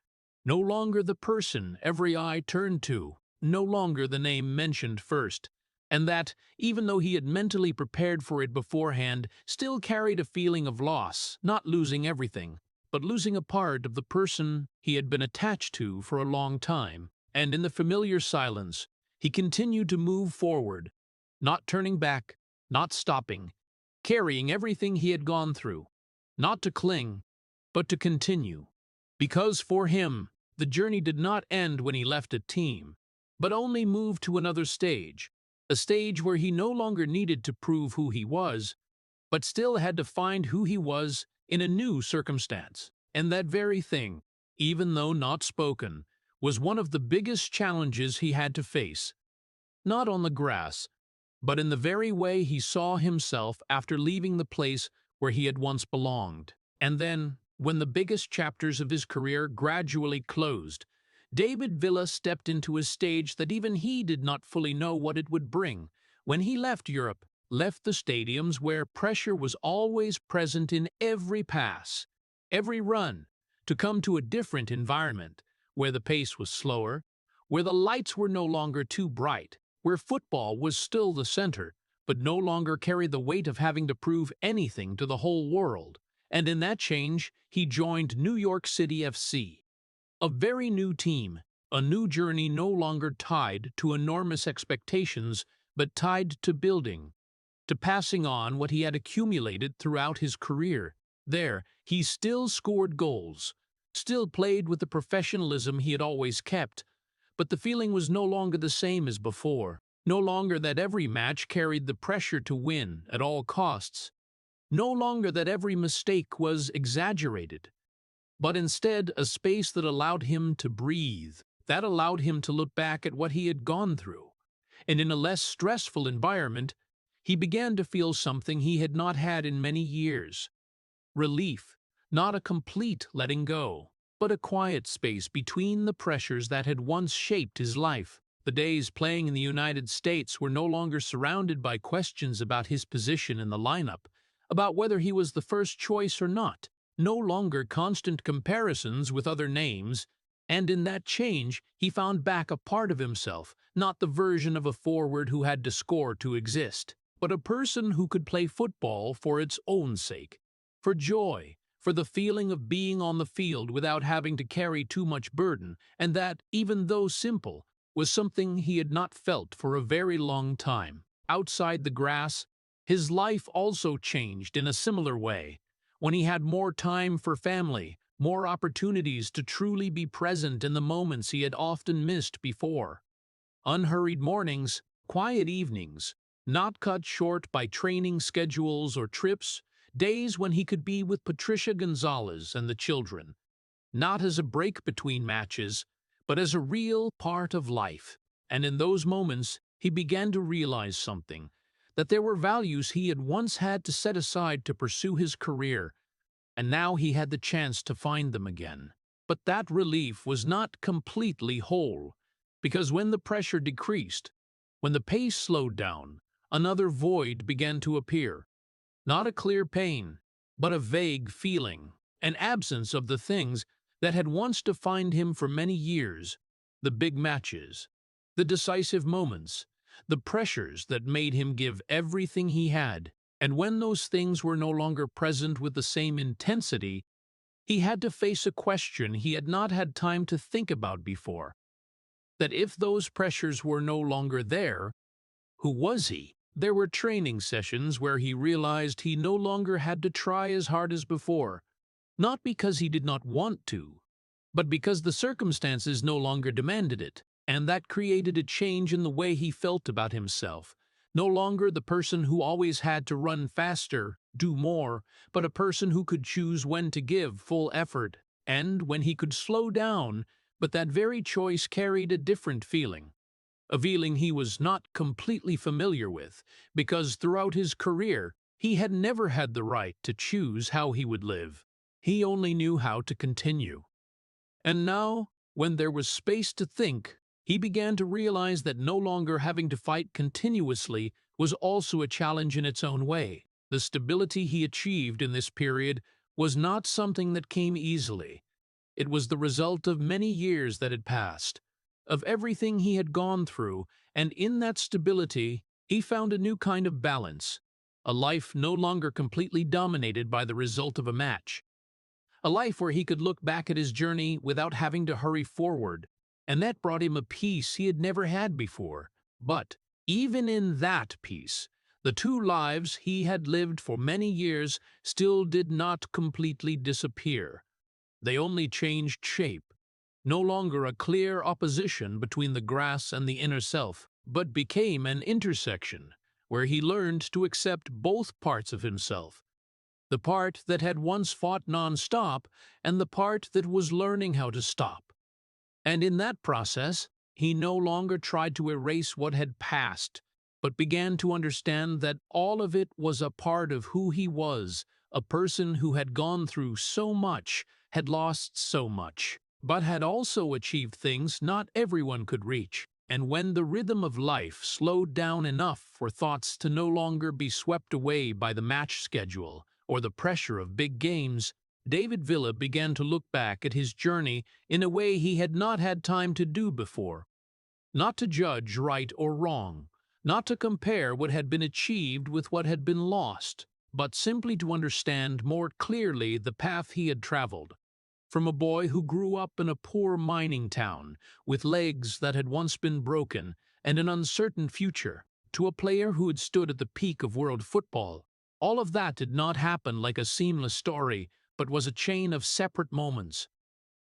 no longer the person every eye turned to, no longer the name mentioned first, and that, even though he had mentally prepared for it beforehand, still carried a feeling of loss, not losing everything, but losing a part of the person he had been attached to for a long time. And in the familiar silence, he continued to move forward, not turning back, not stopping, carrying everything he had gone through, not to cling, but to continue. Because for him, the journey did not end when he left a team, but only moved to another stage, a stage where he no longer needed to prove who he was, but still had to find who he was in a new circumstance. And that very thing, even though not spoken, was one of the biggest challenges he had to face, not on the grass, but in the very way he saw himself after leaving the place where he had once belonged. And then, when the biggest chapters of his career gradually closed, David Villa stepped into a stage that even he did not fully know what it would bring. When he left Europe, left the stadiums where pressure was always present in every pass, every run, to come to a different environment, where the pace was slower, where the lights were no longer too bright, where football was still the center, but no longer carried the weight of having to prove anything to the whole world. And in that change, he joined New York City FC. A very new team, a new journey no longer tied to enormous expectations, but tied to building, to passing on what he had accumulated throughout his career. There, he still scored goals, still played with the professionalism he had always kept, but the feeling was no longer the same as before. No longer that every match carried the pressure to win at all costs. No longer that every mistake was exaggerated, but instead a space that allowed him to breathe, that allowed him to look back at what he had gone through. And in a less stressful environment, he began to feel something he had not had in many years. Relief, not a complete letting go, but a quiet space between the pressures that had once shaped his life. The days playing in the United States were no longer surrounded by questions about his position in the lineup, about whether he was the first choice or not, no longer constant comparisons with other names, and in that change he found back a part of himself, not the version of a forward who had to score to exist, but a person who could play football for its own sake, for joy, for the feeling of being on the field without having to carry too much burden, and that, even though simple, was something he had not felt for a very long time. Outside the grass, his life also changed in a similar way. When he had more time for family, more opportunities to truly be present in the moments he had often missed before. Unhurried mornings, quiet evenings, not cut short by training schedules or trips, days when he could be with Patricia Gonzalez and the children, not as a break between matches, but as a real part of life. And in those moments, he began to realize something, that there were values he had once had to set aside to pursue his career, and now he had the chance to find them again. But that relief was not completely whole, because when the pressure decreased, when the pace slowed down, another void began to appear. Not a clear pain, but a vague feeling, an absence of the things that had once defined him for many years, the big matches, the decisive moments, the pressures that made him give everything he had. And when those things were no longer present with the same intensity, he had to face a question he had not had time to think about before. That if those pressures were no longer there, who was he? There were training sessions where he realized he no longer had to try as hard as before, not because he did not want to, but because the circumstances no longer demanded it, and that created a change in the way he felt about himself. No longer the person who always had to run faster, do more, but a person who could choose when to give full effort, and when he could slow down, but that very choice carried a different feeling. A feeling he was not completely familiar with, because throughout his career he had never had the right to choose how he would live. He only knew how to continue. And now, when there was space to think, he began to realize that no longer having to fight continuously was also a challenge in its own way. The stability he achieved in this period was not something that came easily. It was the result of many years that had passed, of everything he had gone through, and in that stability he found a new kind of balance, a life no longer completely dominated by the result of a match. A life where he could look back at his journey without having to hurry forward, and that brought him a peace he had never had before. But even in that peace, the two lives he had lived for many years still did not completely disappear. They only changed shape, no longer a clear opposition between the grass and the inner self, but became an intersection where he learned to accept both parts of himself, the part that had once fought non-stop and the part that was learning how to stop. And in that process, he no longer tried to erase what had passed, but began to understand that all of it was a part of who he was, a person who had gone through so much, had lost so much, but had also achieved things not everyone could reach. And when the rhythm of life slowed down enough for thoughts to no longer be swept away by the match schedule or the pressure of big games, David Villa began to look back at his journey in a way he had not had time to do before. Not to judge right or wrong, not to compare what had been achieved with what had been lost, but simply to understand more clearly the path he had traveled. From a boy who grew up in a poor mining town, with legs that had once been broken and an uncertain future, to a player who had stood at the peak of world football. All of that did not happen like a seamless story, but was a chain of separate moments.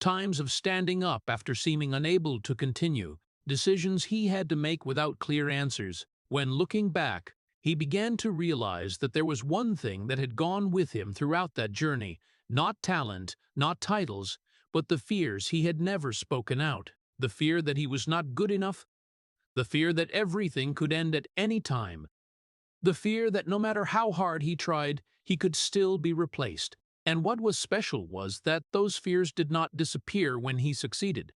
Times of standing up after seeming unable to continue, decisions he had to make without clear answers. When looking back, he began to realize that there was one thing that had gone with him throughout that journey, not talent, not titles, but the fears he had never spoken out. The fear that he was not good enough, the fear that everything could end at any time, the fear that no matter how hard he tried, he could still be replaced. And what was special was that those fears did not disappear when he succeeded.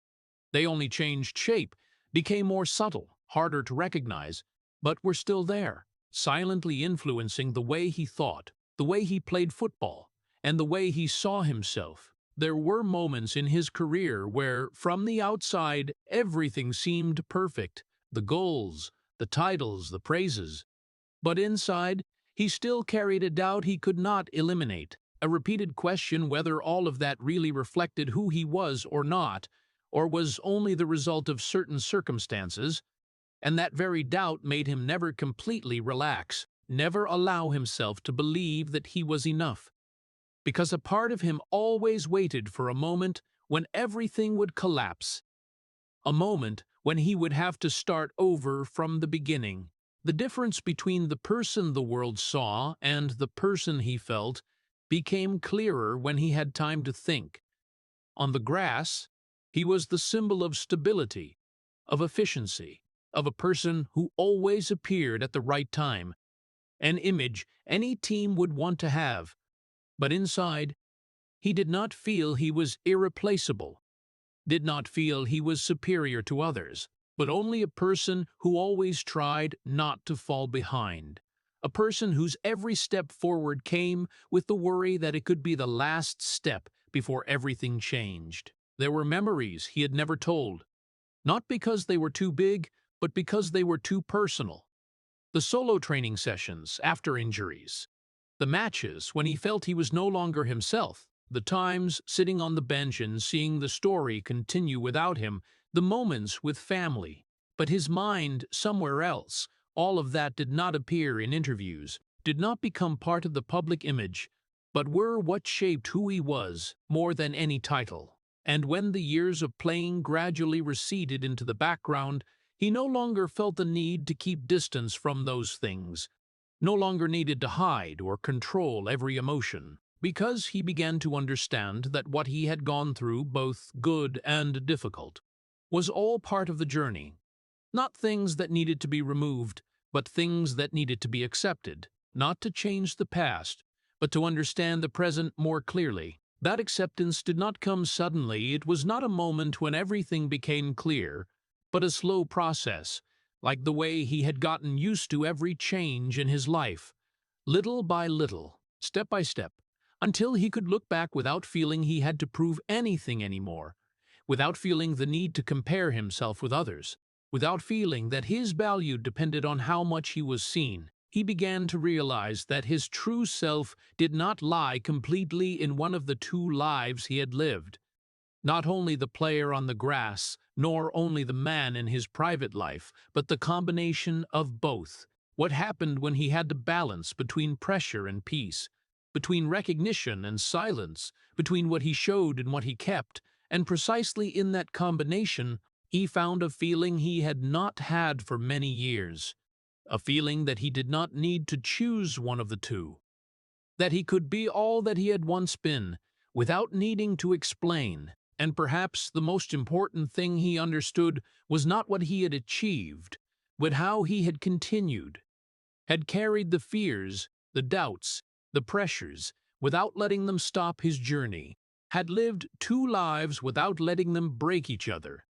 They only changed shape, became more subtle, harder to recognize, but were still there, silently influencing the way he thought, the way he played football, and the way he saw himself. There were moments in his career where, from the outside, everything seemed perfect, the goals, the titles, the praises. But inside, he still carried a doubt he could not eliminate, a repeated question whether all of that really reflected who he was or not, or was only the result of certain circumstances, and that very doubt made him never completely relax, never allow himself to believe that he was enough. Because a part of him always waited for a moment when everything would collapse, a moment when he would have to start over from the beginning. The difference between the person the world saw and the person he felt became clearer when he had time to think. On the grass, he was the symbol of stability, of efficiency, of a person who always appeared at the right time, an image any team would want to have. But inside, he did not feel he was irreplaceable, did not feel he was superior to others, but only a person who always tried not to fall behind. A person whose every step forward came with the worry that it could be the last step before everything changed. There were memories he had never told, not because they were too big, but because they were too personal. The solo training sessions after injuries, the matches when he felt he was no longer himself, the times sitting on the bench and seeing the story continue without him, the moments with family, but his mind somewhere else. All of that did not appear in interviews, did not become part of the public image, but were what shaped who he was more than any title. And when the years of playing gradually receded into the background, he no longer felt the need to keep distance from those things, no longer needed to hide or control every emotion, because he began to understand that what he had gone through, both good and difficult, was all part of the journey. Not things that needed to be removed, but things that needed to be accepted, not to change the past, but to understand the present more clearly. That acceptance did not come suddenly. It was not a moment when everything became clear, but a slow process, like the way he had gotten used to every change in his life, little by little, step by step, until he could look back without feeling he had to prove anything anymore, without feeling the need to compare himself with others, without feeling that his value depended on how much he was seen. He began to realize that his true self did not lie completely in one of the two lives he had lived. Not only the player on the grass, nor only the man in his private life, but the combination of both. What happened when he had to balance between pressure and peace, between recognition and silence, between what he showed and what he kept, and precisely in that combination, he found a feeling he had not had for many years, a feeling that he did not need to choose one of the two, that he could be all that he had once been, without needing to explain. And perhaps the most important thing he understood was not what he had achieved, but how he had continued, had carried the fears, the doubts, the pressures, without letting them stop his journey, had lived two lives without letting them break each other.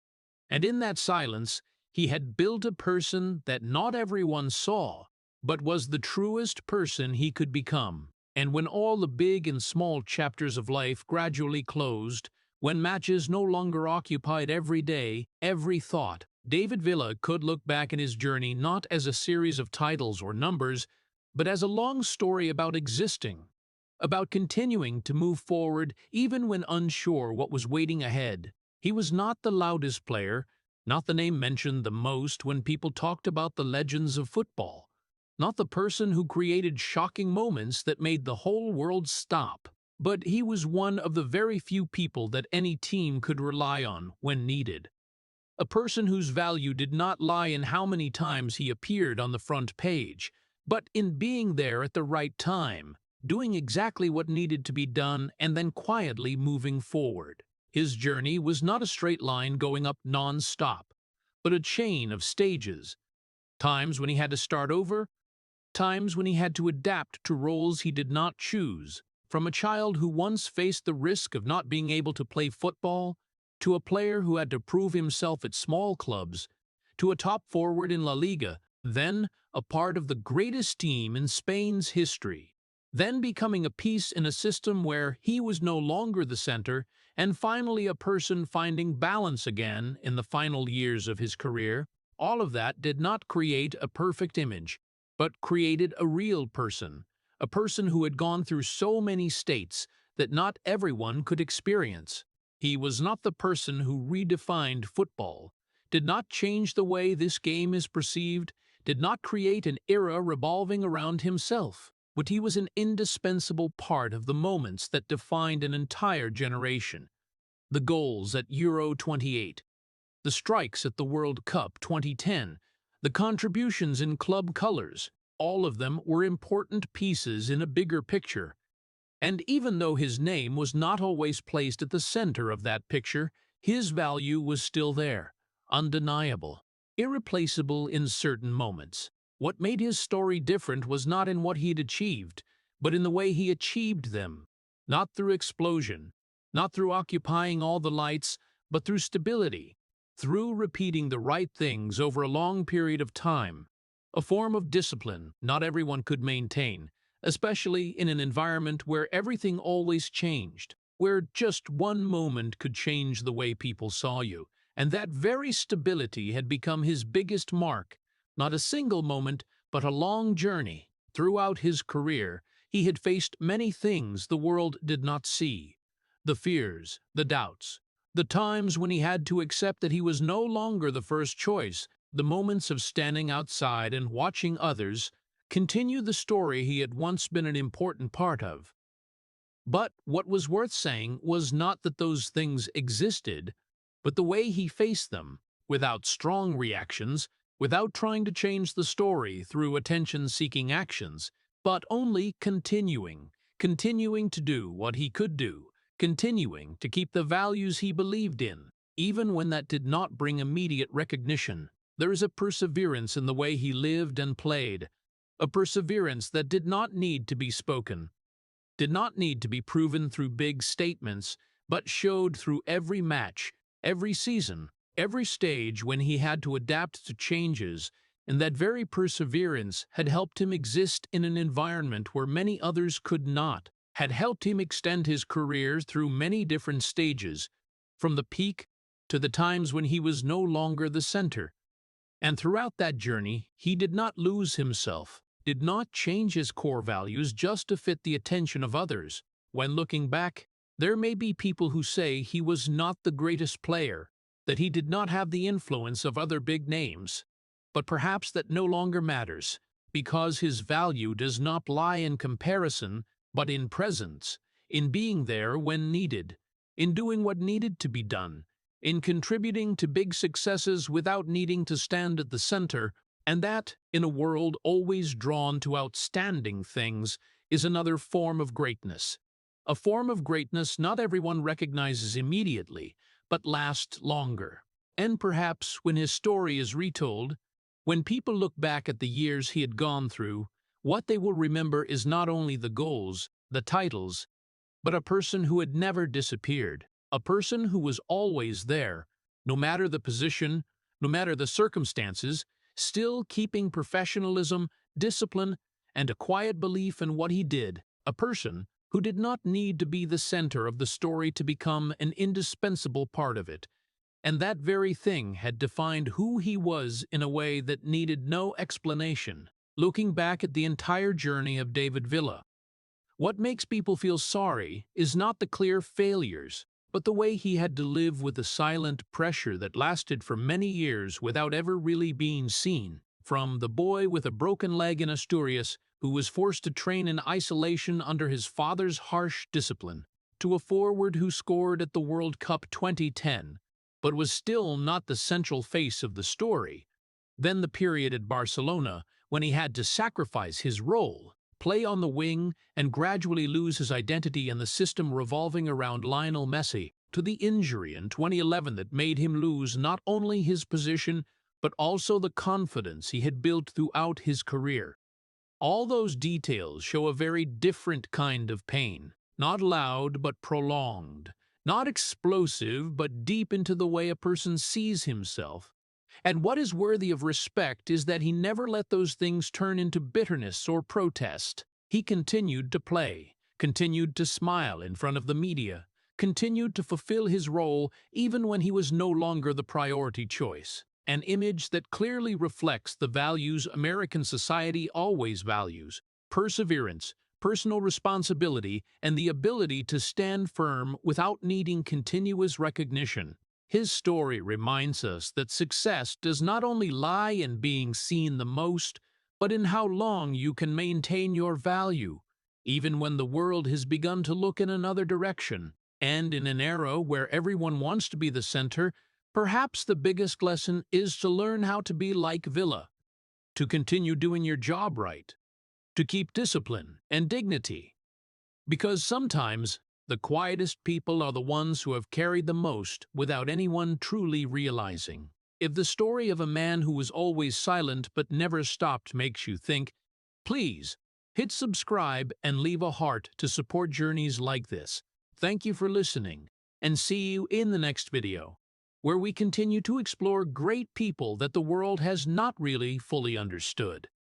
And in that silence, he had built a person that not everyone saw, but was the truest person he could become. And when all the big and small chapters of life gradually closed, when matches no longer occupied every day, every thought, David Villa could look back in his journey not as a series of titles or numbers, but as a long story about existing, about continuing to move forward even when unsure what was waiting ahead. He was not the loudest player, not the name mentioned the most when people talked about the legends of football, not the person who created shocking moments that made the whole world stop. But he was one of the very few people that any team could rely on when needed. A person whose value did not lie in how many times he appeared on the front page, but in being there at the right time, doing exactly what needed to be done and then quietly moving forward. His journey was not a straight line going up non-stop, but a chain of stages. Times when he had to start over, times when he had to adapt to roles he did not choose. From a child who once faced the risk of not being able to play football, to a player who had to prove himself at small clubs, to a top forward in La Liga, then a part of the greatest team in Spain's history, then becoming a piece in a system where he was no longer the center, and finally a person finding balance again in the final years of his career. All of that did not create a perfect image, but created a real person, a person who had gone through so many states that not everyone could experience. He was not the person who redefined football, did not change the way this game is perceived, did not create an era revolving around himself, but he was an indispensable part of the moments that defined an entire generation. The goals at Euro 28, the strikes at the World Cup 2010, the contributions in club colors, all of them were important pieces in a bigger picture. And even though his name was not always placed at the center of that picture, his value was still there, undeniable, irreplaceable in certain moments. What made his story different was not in what he'd achieved, but in the way he achieved them. Not through explosion, not through occupying all the lights, but through stability, through repeating the right things over a long period of time. A form of discipline not everyone could maintain, especially in an environment where everything always changed, where just one moment could change the way people saw you, and that very stability had become his biggest mark. Not a single moment, but a long journey. Throughout his career, he had faced many things the world did not see. The fears, the doubts, the times when he had to accept that he was no longer the first choice, the moments of standing outside and watching others continue the story he had once been an important part of. But what was worth saying was not that those things existed, but the way he faced them, without strong reactions, without trying to change the story through attention-seeking actions, but only continuing to do what he could do, continuing to keep the values he believed in, even when that did not bring immediate recognition. There is a perseverance in the way he lived and played, a perseverance that did not need to be spoken, did not need to be proven through big statements, but showed through every match, every season, every stage when he had to adapt to changes, and that very perseverance had helped him exist in an environment where many others could not, had helped him extend his career through many different stages, from the peak to the times when he was no longer the center. And throughout that journey, he did not lose himself, did not change his core values just to fit the attention of others. When looking back, there may be people who say he was not the greatest player, that he did not have the influence of other big names. But perhaps that no longer matters, because his value does not lie in comparison, but in presence, in being there when needed, in doing what needed to be done, in contributing to big successes without needing to stand at the center, and that, in a world always drawn to outstanding things, is another form of greatness. A form of greatness not everyone recognizes immediately, but lasts longer. And perhaps when his story is retold, when people look back at the years he had gone through, what they will remember is not only the goals, the titles, but a person who had never disappeared, a person who was always there, no matter the position, no matter the circumstances, still keeping professionalism, discipline, and a quiet belief in what he did, a person who did not need to be the center of the story to become an indispensable part of it. And that very thing had defined who he was in a way that needed no explanation. Looking back at the entire journey of David Villa, what makes people feel sorry is not the clear failures, but the way he had to live with the silent pressure that lasted for many years without ever really being seen. From the boy with a broken leg in Asturias, who was forced to train in isolation under his father's harsh discipline, to a forward who scored at the World Cup 2010, but was still not the central face of the story. Then the period at Barcelona, when he had to sacrifice his role, play on the wing, and gradually lose his identity in the system revolving around Lionel Messi, to the injury in 2011 that made him lose not only his position, but also the confidence he had built throughout his career. All those details show a very different kind of pain, not loud but prolonged, not explosive but deep into the way a person sees himself. And what is worthy of respect is that he never let those things turn into bitterness or protest. He continued to play, continued to smile in front of the media, continued to fulfill his role even when he was no longer the priority choice. An image that clearly reflects the values American society always values: perseverance, personal responsibility, and the ability to stand firm without needing continuous recognition. His story reminds us that success does not only lie in being seen the most, but in how long you can maintain your value, even when the world has begun to look in another direction. And in an era where everyone wants to be the center, perhaps the biggest lesson is to learn how to be like Villa, to continue doing your job right, to keep discipline and dignity. Because sometimes the quietest people are the ones who have carried the most without anyone truly realizing. If the story of a man who was always silent but never stopped makes you think, please hit subscribe and leave a heart to support journeys like this. Thank you for listening, and see you in the next video, where we continue to explore great people that the world has not really fully understood.